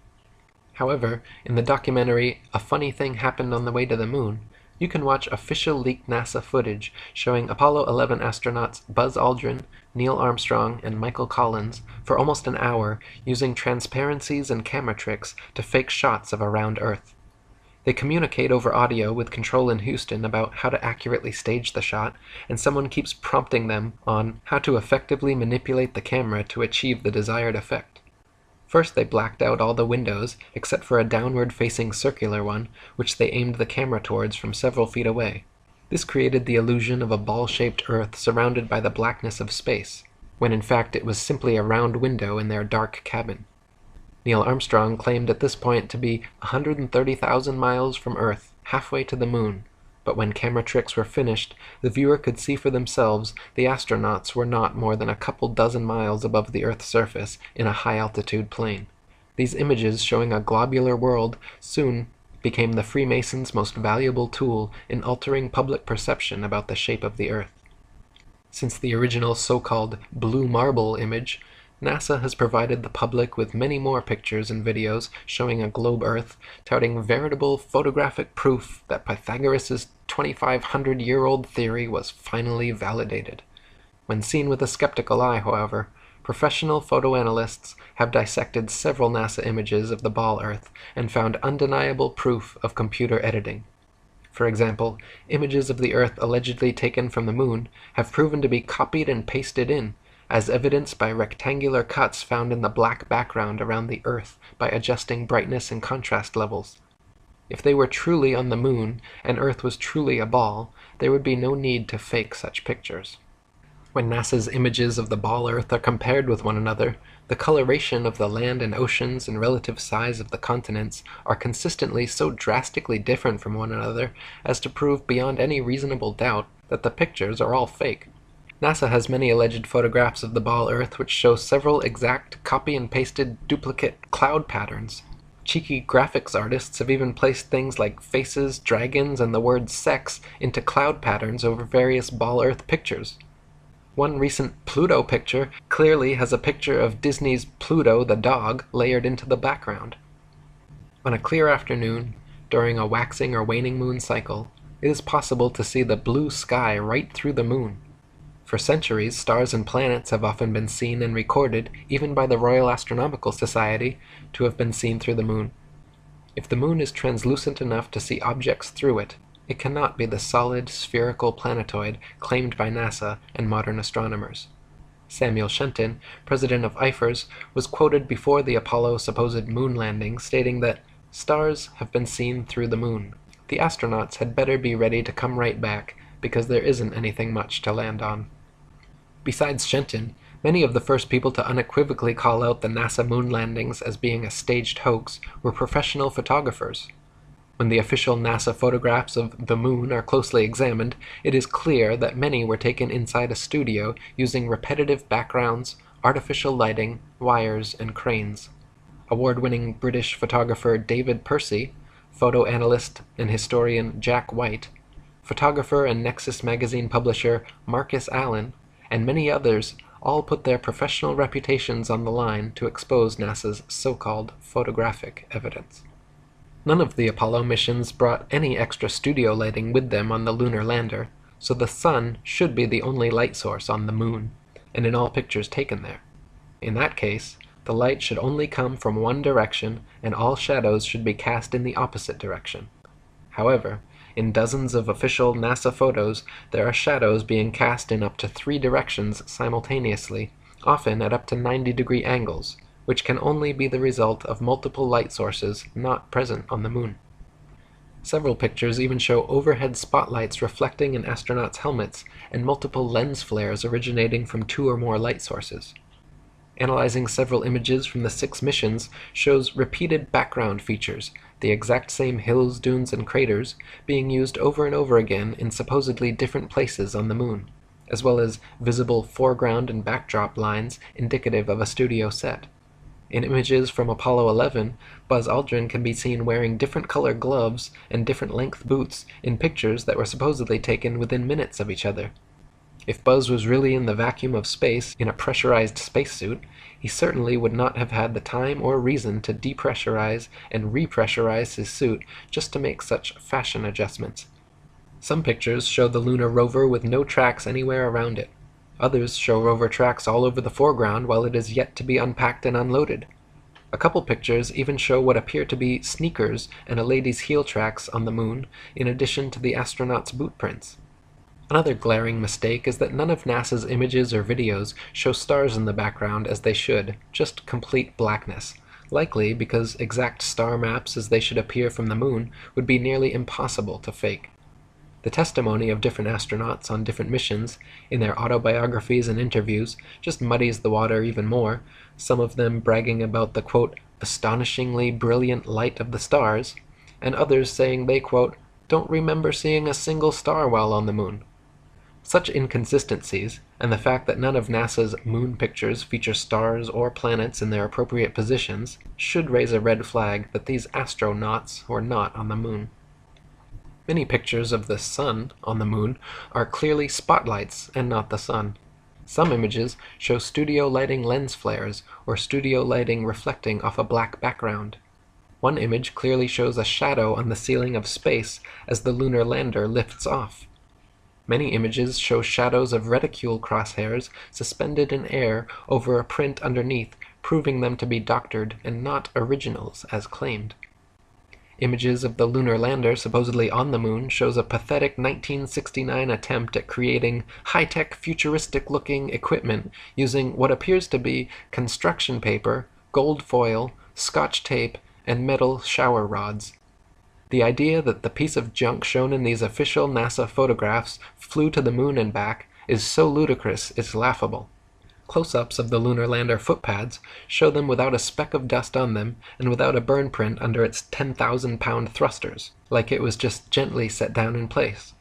However, in the documentary A Funny Thing Happened on the Way to the Moon, you can watch official leaked NASA footage showing Apollo 11 astronauts Buzz Aldrin, Neil Armstrong, and Michael Collins for almost an hour using transparencies and camera tricks to fake shots of around Earth. They communicate over audio with control in Houston about how to accurately stage the shot, and someone keeps prompting them on how to effectively manipulate the camera to achieve the desired effect. First they blacked out all the windows, except for a downward-facing circular one, which they aimed the camera towards from several feet away. This created the illusion of a ball-shaped Earth surrounded by the blackness of space, when in fact it was simply a round window in their dark cabin. Neil Armstrong claimed at this point to be 130,000 miles from Earth, halfway to the moon, but when camera tricks were finished, the viewer could see for themselves the astronauts were not more than a couple dozen miles above the Earth's surface in a high-altitude plane. These images showing a globular world soon became the Freemasons' most valuable tool in altering public perception about the shape of the Earth. Since the original so-called blue marble image, NASA has provided the public with many more pictures and videos showing a globe Earth, touting veritable photographic proof that Pythagoras' 2,500-year-old theory was finally validated. When seen with a skeptical eye, however, professional photoanalysts have dissected several NASA images of the ball Earth and found undeniable proof of computer editing. For example, images of the Earth allegedly taken from the Moon have proven to be copied and pasted in, as evidenced by rectangular cuts found in the black background around the Earth by adjusting brightness and contrast levels. If they were truly on the Moon, and Earth was truly a ball, there would be no need to fake such pictures. When NASA's images of the ball Earth are compared with one another, the coloration of the land and oceans and relative size of the continents are consistently so drastically different from one another as to prove beyond any reasonable doubt that the pictures are all fake. NASA has many alleged photographs of the ball Earth which show several exact copy and pasted duplicate cloud patterns. Cheeky graphics artists have even placed things like faces, dragons, and the word sex into cloud patterns over various ball Earth pictures. One recent Pluto picture clearly has a picture of Disney's Pluto the dog layered into the background. On a clear afternoon, during a waxing or waning moon cycle, it is possible to see the blue sky right through the moon. For centuries, stars and planets have often been seen and recorded, even by the Royal Astronomical Society, to have been seen through the moon. If the moon is translucent enough to see objects through it, it cannot be the solid, spherical planetoid claimed by NASA and modern astronomers. Samuel Shenton, president of IFERS, was quoted before the Apollo supposed moon landing stating that, "Stars have been seen through the moon. The astronauts had better be ready to come right back, because there isn't anything much to land on." Besides Shenton, many of the first people to unequivocally call out the NASA moon landings as being a staged hoax were professional photographers. When the official NASA photographs of the moon are closely examined, it is clear that many were taken inside a studio using repetitive backgrounds, artificial lighting, wires, and cranes. Award-winning British photographer David Percy, photo analyst and historian Jack White, photographer and Nexus magazine publisher Marcus Allen, and many others all put their professional reputations on the line to expose NASA's so-called photographic evidence. None of the Apollo missions brought any extra studio lighting with them on the lunar lander, so the sun should be the only light source on the moon, and in all pictures taken there. In that case, the light should only come from one direction, and all shadows should be cast in the opposite direction. However, in dozens of official NASA photos, there are shadows being cast in up to 3 directions simultaneously, often at up to 90-degree angles, which can only be the result of multiple light sources not present on the moon. Several pictures even show overhead spotlights reflecting in astronauts' helmets and multiple lens flares originating from 2 or more light sources. Analyzing several images from the 6 missions shows repeated background features, the exact same hills, dunes, and craters, being used over and over again in supposedly different places on the moon, as well as visible foreground and backdrop lines indicative of a studio set. In images from Apollo 11, Buzz Aldrin can be seen wearing different color gloves and different length boots in pictures that were supposedly taken within minutes of each other. If Buzz was really in the vacuum of space in a pressurized spacesuit, he certainly would not have had the time or reason to depressurize and repressurize his suit just to make such fashion adjustments. Some pictures show the lunar rover with no tracks anywhere around it. Others show rover tracks all over the foreground while it is yet to be unpacked and unloaded. A couple pictures even show what appear to be sneakers and a lady's heel tracks on the moon, in addition to the astronauts' boot prints. Another glaring mistake is that none of NASA's images or videos show stars in the background as they should, just complete blackness, likely because exact star maps as they should appear from the moon would be nearly impossible to fake. The testimony of different astronauts on different missions, in their autobiographies and interviews, just muddies the water even more, some of them bragging about the, quote, astonishingly brilliant light of the stars, and others saying they, quote, don't remember seeing a single star while on the moon. Such inconsistencies, and the fact that none of NASA's moon pictures feature stars or planets in their appropriate positions, should raise a red flag that these astronauts were not on the moon. Many pictures of the sun on the moon are clearly spotlights and not the sun. Some images show studio lighting lens flares or studio lighting reflecting off a black background. One image clearly shows a shadow on the ceiling of space as the lunar lander lifts off. Many images show shadows of reticule crosshairs suspended in air over a print underneath, proving them to be doctored and not originals as claimed. Images of the lunar lander supposedly on the moon shows a pathetic 1969 attempt at creating high-tech, futuristic-looking equipment using what appears to be construction paper, gold foil, scotch tape, and metal shower rods. The idea that the piece of junk shown in these official NASA photographs flew to the moon and back is so ludicrous it's laughable. Close-ups of the lunar lander footpads show them without a speck of dust on them and without a burn print under its 10,000-pound thrusters, like it was just gently set down in place.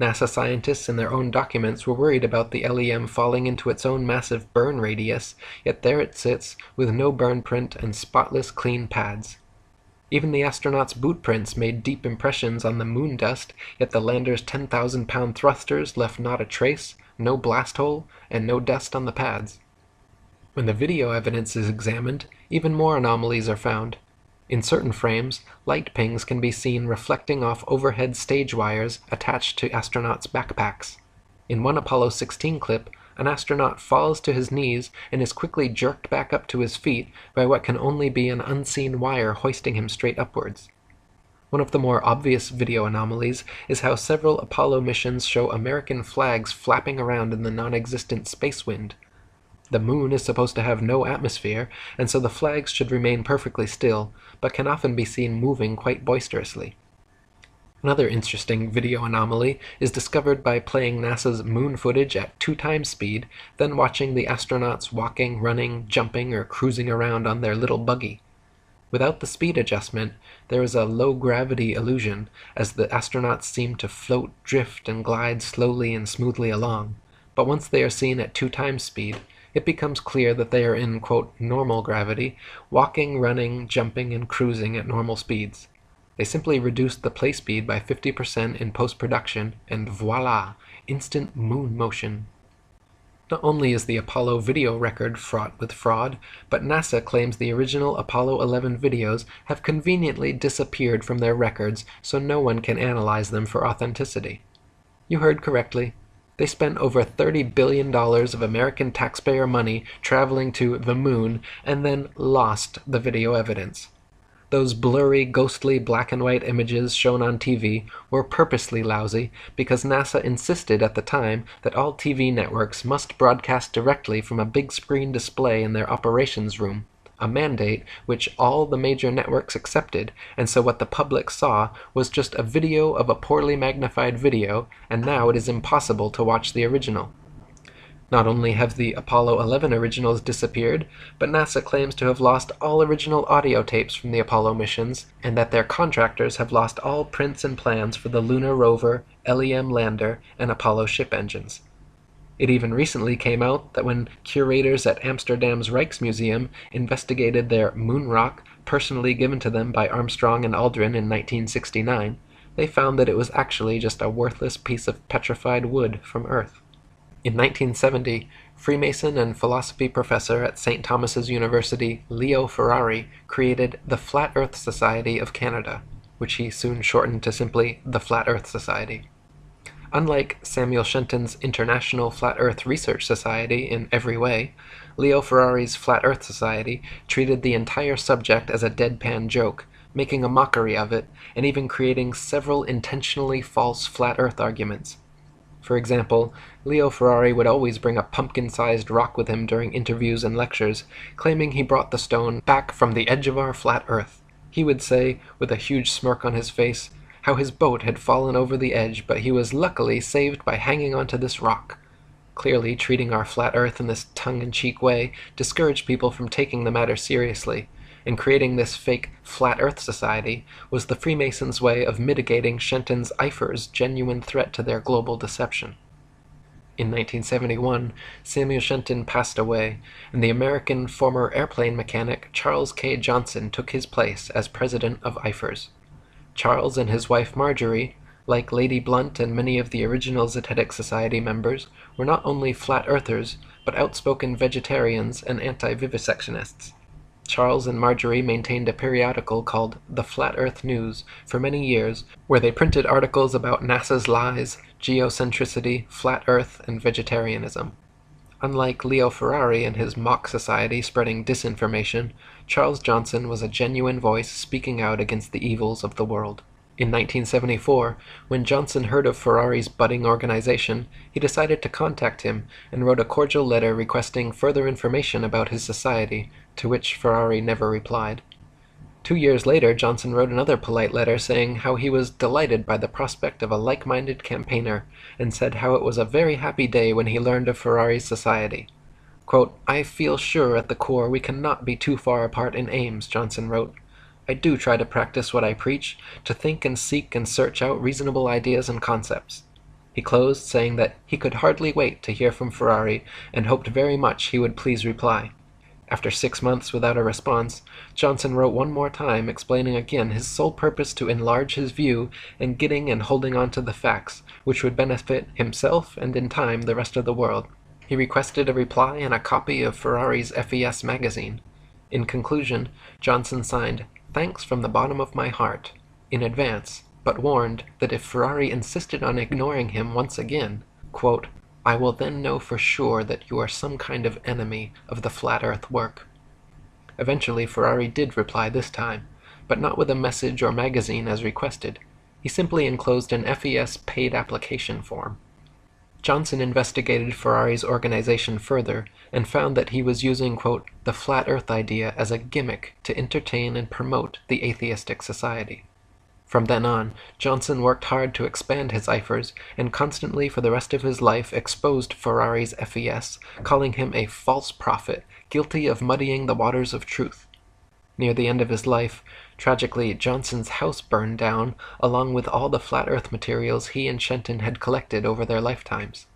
NASA scientists in their own documents were worried about the LEM falling into its own massive burn radius, yet there it sits with no burn print and spotless clean pads. Even the astronauts' boot prints made deep impressions on the moon dust, yet the lander's 10,000-pound thrusters left not a trace, no blast hole, and no dust on the pads. When the video evidence is examined, even more anomalies are found. In certain frames, light pings can be seen reflecting off overhead stage wires attached to astronauts' backpacks. In one Apollo 16 clip, an astronaut falls to his knees and is quickly jerked back up to his feet by what can only be an unseen wire hoisting him straight upwards. One of the more obvious video anomalies is how several Apollo missions show American flags flapping around in the non-existent space wind. The moon is supposed to have no atmosphere, and so the flags should remain perfectly still, but can often be seen moving quite boisterously. Another interesting video anomaly is discovered by playing NASA's moon footage at 2x speed, then watching the astronauts walking, running, jumping, or cruising around on their little buggy. Without the speed adjustment, there is a low-gravity illusion, as the astronauts seem to float, drift, and glide slowly and smoothly along. But once they are seen at 2x speed, it becomes clear that they are in, quote, normal gravity, walking, running, jumping, and cruising at normal speeds. They simply reduced the play speed by 50% in post-production, and voila, instant moon motion. Not only is the Apollo video record fraught with fraud, but NASA claims the original Apollo 11 videos have conveniently disappeared from their records so no one can analyze them for authenticity. You heard correctly. They spent over $30 billion of American taxpayer money traveling to the moon and then lost the video evidence. Those blurry, ghostly black and white images shown on TV were purposely lousy because NASA insisted at the time that all TV networks must broadcast directly from a big screen display in their operations room, a mandate which all the major networks accepted, and so what the public saw was just a video of a poorly magnified video, and now it is impossible to watch the original. Not only have the Apollo 11 originals disappeared, but NASA claims to have lost all original audio tapes from the Apollo missions, and that their contractors have lost all prints and plans for the lunar rover, LEM lander, and Apollo ship engines. It even recently came out that when curators at Amsterdam's Rijksmuseum investigated their moon rock, personally given to them by Armstrong and Aldrin in 1969, they found that it was actually just a worthless piece of petrified wood from Earth. In 1970, Freemason and philosophy professor at St. Thomas's University, Leo Ferrari, created the Flat Earth Society of Canada, which he soon shortened to simply the Flat Earth Society. Unlike Samuel Shenton's International Flat Earth Research Society in every way, Leo Ferrari's Flat Earth Society treated the entire subject as a deadpan joke, making a mockery of it, and even creating several intentionally false flat Earth arguments. For example, Leo Ferrari would always bring a pumpkin-sized rock with him during interviews and lectures, claiming he brought the stone back from the edge of our flat Earth. He would say, with a huge smirk on his face, how his boat had fallen over the edge, but he was luckily saved by hanging onto this rock. Clearly, treating our flat earth in this tongue-in-cheek way discouraged people from taking the matter seriously, and creating this fake flat earth society was the Freemasons' way of mitigating Shenton's Eifer's genuine threat to their global deception. In 1971, Samuel Shenton passed away, and the American former airplane mechanic Charles K. Johnson took his place as president of Eifer's. Charles and his wife Marjorie, like Lady Blunt and many of the original Zetetic Society members, were not only flat earthers, but outspoken vegetarians and anti-vivisectionists. Charles and Marjorie maintained a periodical called The Flat Earth News for many years, where they printed articles about NASA's lies, geocentricity, flat earth, and vegetarianism. Unlike Leo Ferrari and his mock society spreading disinformation, Charles Johnson was a genuine voice speaking out against the evils of the world. In 1974, when Johnson heard of Ferrari's budding organization, he decided to contact him and wrote a cordial letter requesting further information about his society, to which Ferrari never replied. 2 years later, Johnson wrote another polite letter saying how he was delighted by the prospect of a like-minded campaigner, and said how it was a very happy day when he learned of Ferrari's society. Quote, "I feel sure at the core we cannot be too far apart in aims," Johnson wrote. "I do try to practice what I preach, to think and seek and search out reasonable ideas and concepts." He closed saying that he could hardly wait to hear from Ferrari and hoped very much he would please reply. After 6 months without a response, Johnson wrote one more time explaining again his sole purpose to enlarge his view and getting and holding on to the facts, which would benefit himself and in time the rest of the world. He requested a reply and a copy of Ferrari's FES magazine. In conclusion, Johnson signed, "Thanks from the bottom of my heart," in advance, but warned that if Ferrari insisted on ignoring him once again, quote, "I will then know for sure that you are some kind of enemy of the flat earth work." Eventually, Ferrari did reply this time, but not with a message or magazine as requested. He simply enclosed an FES paid application form. Johnson investigated Ferrari's organization further and found that he was using, quote, "the flat earth idea as a gimmick to entertain and promote the atheistic society." From then on, Johnson worked hard to expand his Eifers and constantly for the rest of his life exposed Ferrari's FES, calling him a false prophet, guilty of muddying the waters of truth. Near the end of his life, tragically, Johnson's house burned down, along with all the flat earth materials he and Shenton had collected over their lifetimes.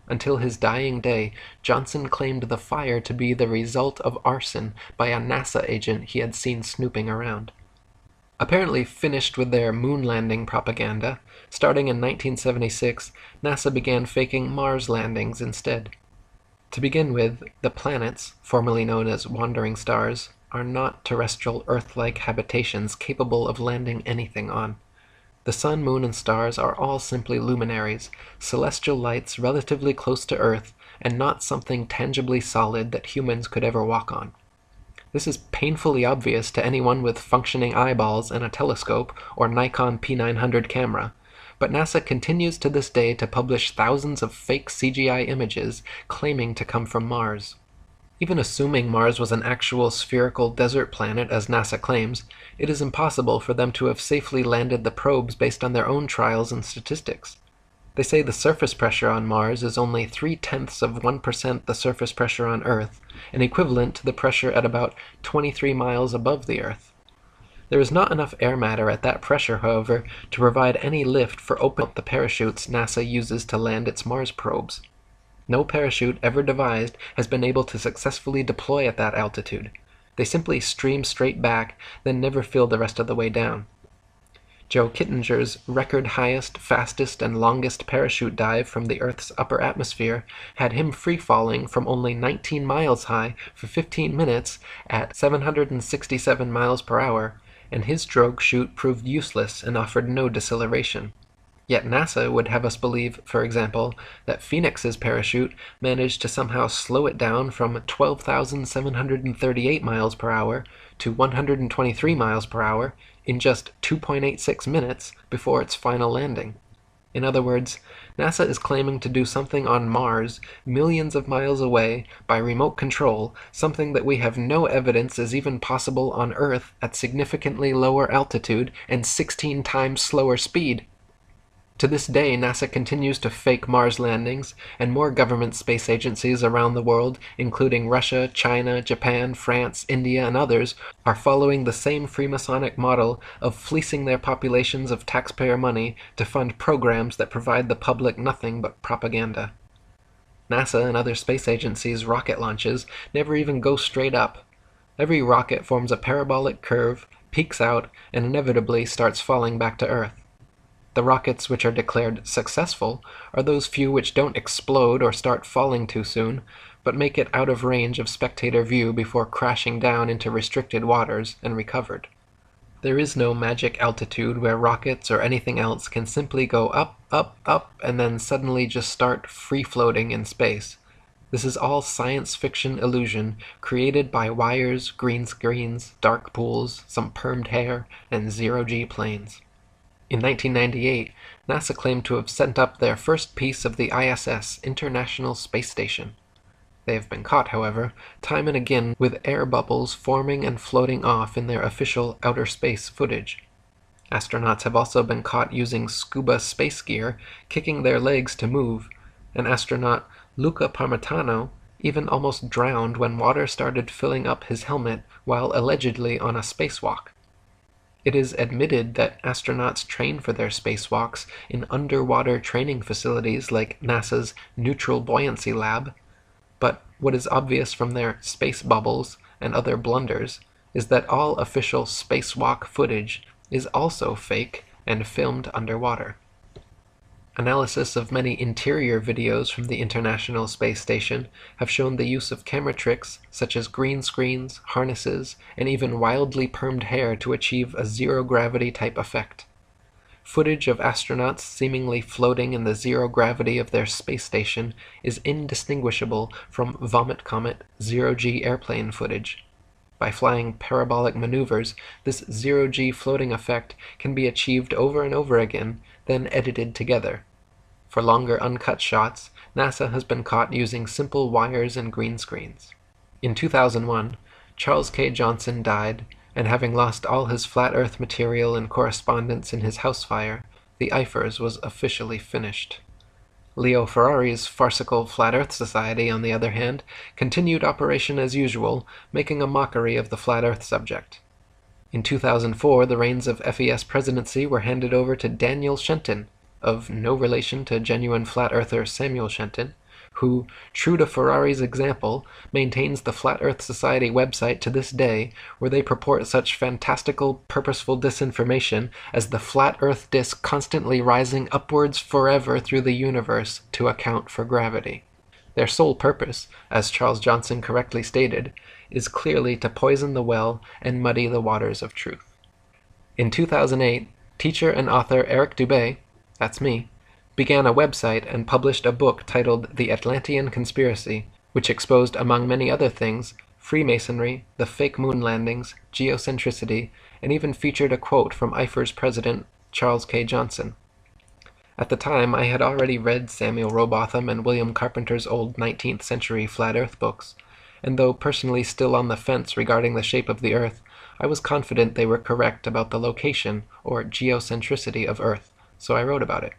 Until his dying day, Johnson claimed the fire to be the result of arson by a NASA agent he had seen snooping around. Apparently finished with their moon landing propaganda, starting in 1976, NASA began faking Mars landings instead. To begin with, the planets, formerly known as wandering stars, are not terrestrial Earth-like habitations capable of landing anything on. The sun, moon, and stars are all simply luminaries, celestial lights relatively close to Earth, and not something tangibly solid that humans could ever walk on. This is painfully obvious to anyone with functioning eyeballs and a telescope or Nikon P900 camera, but NASA continues to this day to publish thousands of fake CGI images claiming to come from Mars. Even assuming Mars was an actual spherical desert planet as NASA claims, it is impossible for them to have safely landed the probes based on their own trials and statistics. They say the surface pressure on Mars is only 0.3% of 1% the surface pressure on Earth, and equivalent to the pressure at about 23 miles above the Earth. There is not enough air matter at that pressure, however, to provide any lift for opening up the parachutes NASA uses to land its Mars probes. No parachute ever devised has been able to successfully deploy at that altitude. They simply stream straight back, then never fill the rest of the way down. Joe Kittinger's record highest, fastest, and longest parachute dive from the Earth's upper atmosphere had him free-falling from only 19 miles high for 15 minutes at 767 miles per hour, and his drogue chute proved useless and offered no deceleration. Yet NASA would have us believe, for example, that Phoenix's parachute managed to somehow slow it down from 12,738 miles per hour to 123 miles per hour in just 2.86 minutes before its final landing. In other words, NASA is claiming to do something on Mars, millions of miles away, by remote control, something that we have no evidence is even possible on Earth at significantly lower altitude and 16 times slower speed. To this day, NASA continues to fake Mars landings, and more government space agencies around the world, including Russia, China, Japan, France, India, and others, are following the same Freemasonic model of fleecing their populations of taxpayer money to fund programs that provide the public nothing but propaganda. NASA and other space agencies' rocket launches never even go straight up. Every rocket forms a parabolic curve, peaks out, and inevitably starts falling back to Earth. The rockets which are declared successful are those few which don't explode or start falling too soon, but make it out of range of spectator view before crashing down into restricted waters and recovered. There is no magic altitude where rockets or anything else can simply go up, up, up, and then suddenly just start free-floating in space. This is all science fiction illusion created by wires, green screens, dark pools, some permed hair, and zero-G planes. In 1998, NASA claimed to have sent up their first piece of the ISS, International Space Station. They have been caught, however, time and again with air bubbles forming and floating off in their official outer space footage. Astronauts have also been caught using scuba space gear, kicking their legs to move, and astronaut Luca Parmitano even almost drowned when water started filling up his helmet while allegedly on a spacewalk. It is admitted that astronauts train for their spacewalks in underwater training facilities like NASA's Neutral Buoyancy Lab, but what is obvious from their space bubbles and other blunders is that all official spacewalk footage is also fake and filmed underwater. Analysis of many interior videos from the International Space Station have shown the use of camera tricks such as green screens, harnesses, and even wildly permed hair to achieve a zero-gravity type effect. Footage of astronauts seemingly floating in the zero gravity of their space station is indistinguishable from Vomit Comet zero-G airplane footage. By flying parabolic maneuvers, this zero-G floating effect can be achieved over and over again, then edited together. For longer uncut shots, NASA has been caught using simple wires and green screens. In 2001, Charles K. Johnson died, and having lost all his flat Earth material and correspondence in his house fire, the IFERS was officially finished. Leo Ferrari's farcical Flat Earth Society, on the other hand, continued operation as usual, making a mockery of the Flat Earth subject. In 2004, the reins of FES presidency were handed over to Daniel Shenton, of no relation to genuine Flat Earther Samuel Shenton, who, true to Ferrari's example, maintains the Flat Earth Society website to this day, where they purport such fantastical, purposeful disinformation as the flat Earth disk constantly rising upwards forever through the universe to account for gravity. Their sole purpose, as Charles Johnson correctly stated, is clearly to poison the well and muddy the waters of truth. In 2008, teacher and author Eric Dubay, that's me, began a website and published a book titled The Atlantean Conspiracy, which exposed, among many other things, Freemasonry, the fake moon landings, geocentricity, and even featured a quote from IFER's president Charles K. Johnson. At the time, I had already read Samuel Rowbotham and William Carpenter's old 19th century Flat Earth books, and though personally still on the fence regarding the shape of the Earth, I was confident they were correct about the location, or geocentricity, of Earth, so I wrote about it.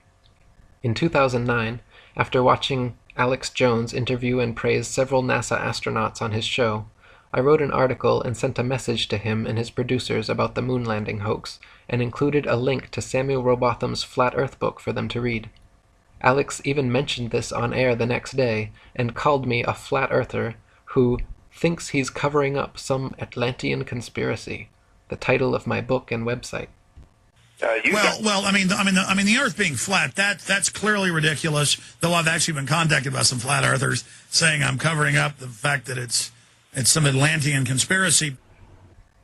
In 2009, after watching Alex Jones interview and praise several NASA astronauts on his show, I wrote an article and sent a message to him and his producers about the moon landing hoax, and included a link to Samuel Rowbotham's Flat Earth book for them to read. Alex even mentioned this on air the next day, and called me a flat earther who thinks he's covering up some Atlantean conspiracy, the title of my book and website. The Earth being flat, that's clearly ridiculous. Though I've actually been contacted by some flat earthers saying I'm covering up the fact that it's some Atlantean conspiracy.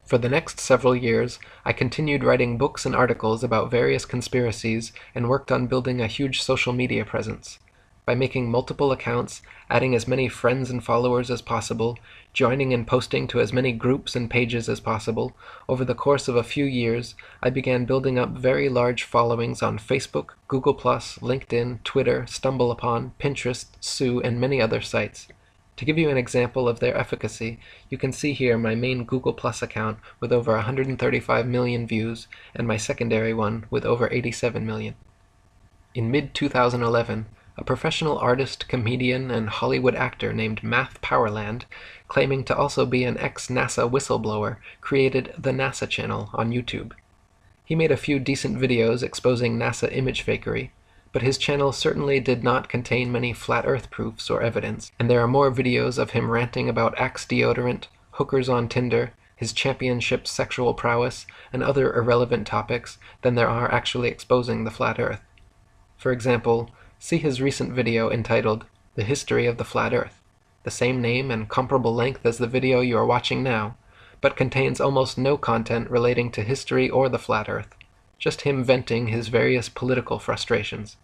For the next several years, I continued writing books and articles about various conspiracies and worked on building a huge social media presence. By making multiple accounts, adding as many friends and followers as possible, joining and posting to as many groups and pages as possible, over the course of a few years, I began building up very large followings on Facebook, Google+, LinkedIn, Twitter, StumbleUpon, Pinterest, Sue, and many other sites. To give you an example of their efficacy, you can see here my main Google+ account with over 135 million views, and my secondary one with over 87 million. In mid-2011, a professional artist, comedian, and Hollywood actor named Math Powerland, claiming to also be an ex-NASA whistleblower, created the NASA channel on YouTube. He made a few decent videos exposing NASA image fakery, but his channel certainly did not contain many flat earth proofs or evidence, and there are more videos of him ranting about Axe deodorant, hookers on Tinder, his championship sexual prowess, and other irrelevant topics than there are actually exposing the flat earth. For example, see his recent video entitled The History of the Flat Earth, the same name and comparable length as the video you are watching now, but contains almost no content relating to history or the flat earth, just him venting his various political frustrations.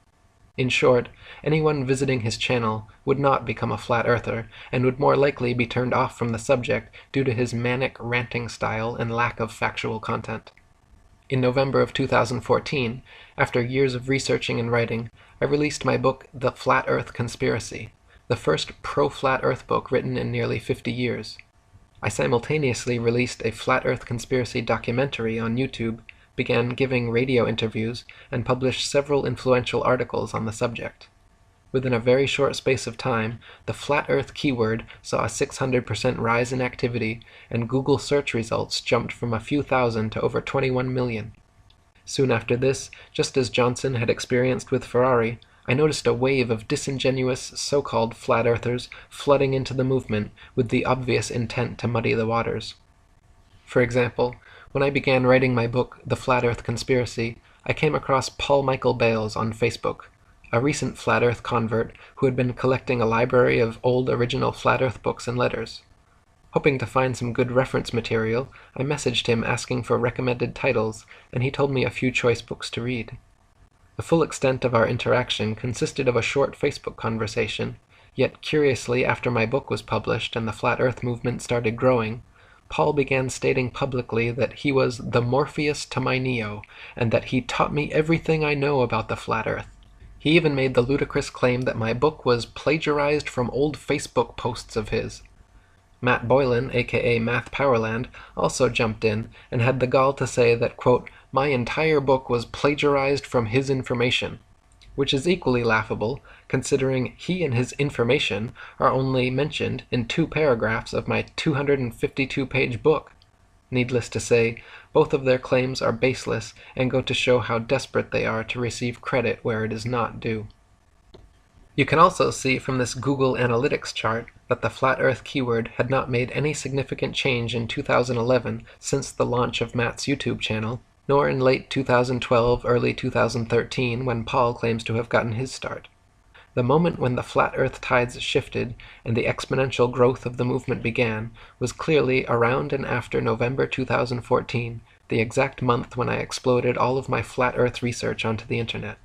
In short, anyone visiting his channel would not become a flat earther and would more likely be turned off from the subject due to his manic ranting style and lack of factual content. In November of 2014, after years of researching and writing, I released my book The Flat Earth Conspiracy, the first pro-flat earth book written in nearly 50 years. I simultaneously released a flat earth conspiracy documentary on YouTube, began giving radio interviews, and published several influential articles on the subject. Within a very short space of time, the flat earth keyword saw a 600% rise in activity, and Google search results jumped from a few thousand to over 21 million. Soon after this, just as Johnson had experienced with Ferrari, I noticed a wave of disingenuous so-called flat earthers flooding into the movement with the obvious intent to muddy the waters. For example, when I began writing my book, The Flat Earth Conspiracy, I came across Paul Michael Bales on Facebook, a recent flat earth convert who had been collecting a library of old original flat earth books and letters. Hoping to find some good reference material, I messaged him asking for recommended titles, and he told me a few choice books to read. The full extent of our interaction consisted of a short Facebook conversation, yet curiously, after my book was published and the flat earth movement started growing, Paul began stating publicly that he was the Morpheus to my Neo, and that he taught me everything I know about the flat earth. He even made the ludicrous claim that my book was plagiarized from old Facebook posts of his. Matt Boylan, aka Math Powerland, also jumped in and had the gall to say that, quote, my entire book was plagiarized from his information, which is equally laughable considering he and his information are only mentioned in 2 paragraphs of my 252-page book. Needless to say, both of their claims are baseless and go to show how desperate they are to receive credit where it is not due. You can also see from this Google Analytics chart that the flat earth keyword had not made any significant change in 2011 since the launch of Matt's YouTube channel, nor in late 2012, early 2013 when Paul claims to have gotten his start. The moment when the flat earth tides shifted and the exponential growth of the movement began was clearly around and after November 2014, the exact month when I exploded all of my flat earth research onto the internet.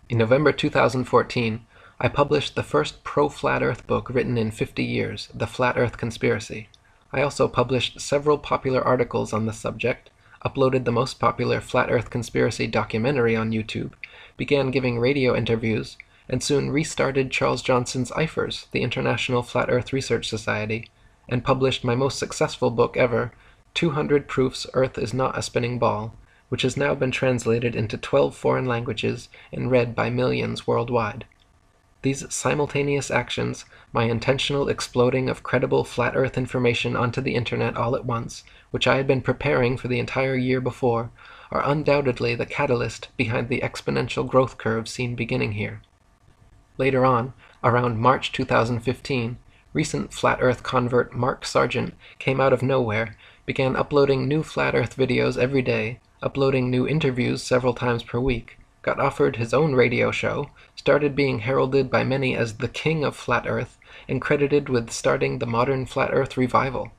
In November 2014, I published the first pro-flat earth book written in 50 years, The Flat Earth Conspiracy. I also published several popular articles on the subject, uploaded the most popular flat earth conspiracy documentary on YouTube, began giving radio interviews, and soon restarted Charles Johnson's IFERS, the International Flat Earth Research Society, and published my most successful book ever, 200 Proofs Earth is Not a Spinning Ball, which has now been translated into 12 foreign languages and read by millions worldwide. These simultaneous actions, my intentional exploding of credible flat earth information onto the internet all at once, which I had been preparing for the entire year before, are undoubtedly the catalyst behind the exponential growth curve seen beginning here. Later on, around March 2015, recent flat earth convert Mark Sargent came out of nowhere, began uploading new flat earth videos every day, uploading new interviews several times per week, got offered his own radio show, started being heralded by many as the king of flat earth, and credited with starting the modern flat earth revival.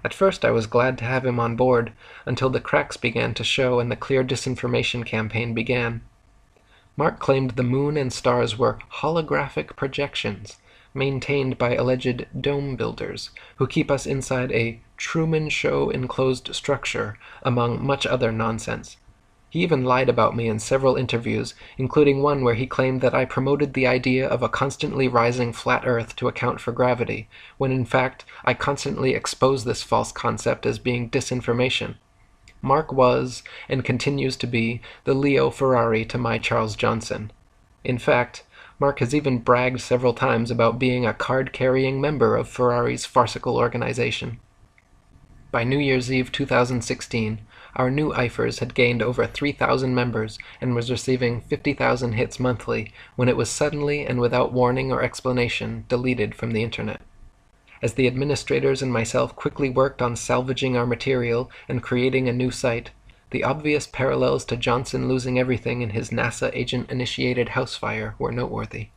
At first I was glad to have him on board, until the cracks began to show and the clear disinformation campaign began. Mark claimed the moon and stars were holographic projections maintained by alleged dome builders who keep us inside a Truman Show enclosed structure, among much other nonsense. He even lied about me in several interviews, including one where he claimed that I promoted the idea of a constantly rising flat Earth to account for gravity, when in fact I constantly expose this false concept as being disinformation. Mark was, and continues to be, the Leo Ferrari to my Charles Johnson. In fact, Mark has even bragged several times about being a card-carrying member of Ferrari's farcical organization. By New Year's Eve 2016, our new IFERS had gained over 3,000 members and was receiving 50,000 hits monthly when it was suddenly and without warning or explanation deleted from the internet. As the administrators and myself quickly worked on salvaging our material and creating a new site, the obvious parallels to Johnson losing everything in his NASA agent-initiated house fire were noteworthy.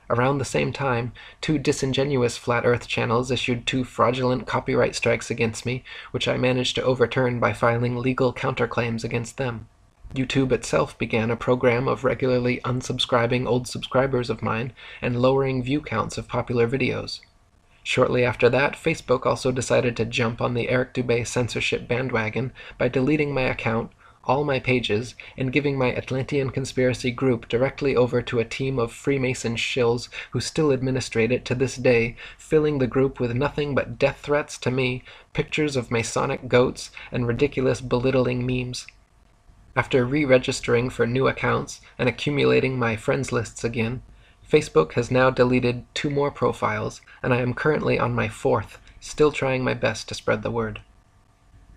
Around the same time, 2 disingenuous Flat Earth channels issued 2 fraudulent copyright strikes against me, which I managed to overturn by filing legal counterclaims against them. YouTube itself began a program of regularly unsubscribing old subscribers of mine and lowering view counts of popular videos. Shortly after that, Facebook also decided to jump on the Eric Dubay censorship bandwagon by deleting my account, all my pages, and giving my Atlantean Conspiracy group directly over to a team of Freemason shills who still administrate it to this day, filling the group with nothing but death threats to me, pictures of Masonic goats, and ridiculous belittling memes. After re-registering for new accounts and accumulating my friends lists again, Facebook has now deleted 2 more profiles, and I am currently on my 4th, still trying my best to spread the word.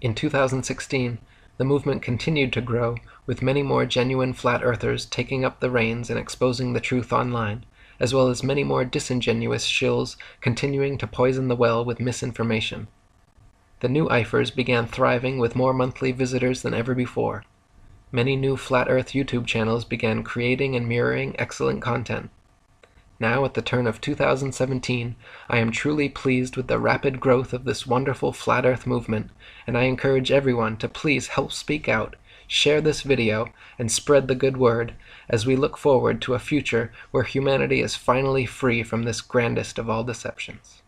In 2016, the movement continued to grow, with many more genuine flat earthers taking up the reins and exposing the truth online, as well as many more disingenuous shills continuing to poison the well with misinformation. The new IFERS began thriving with more monthly visitors than ever before. Many new Flat Earth YouTube channels began creating and mirroring excellent content. Now, at the turn of 2017, I am truly pleased with the rapid growth of this wonderful Flat Earth movement, and I encourage everyone to please help speak out, share this video, and spread the good word, as we look forward to a future where humanity is finally free from this grandest of all deceptions.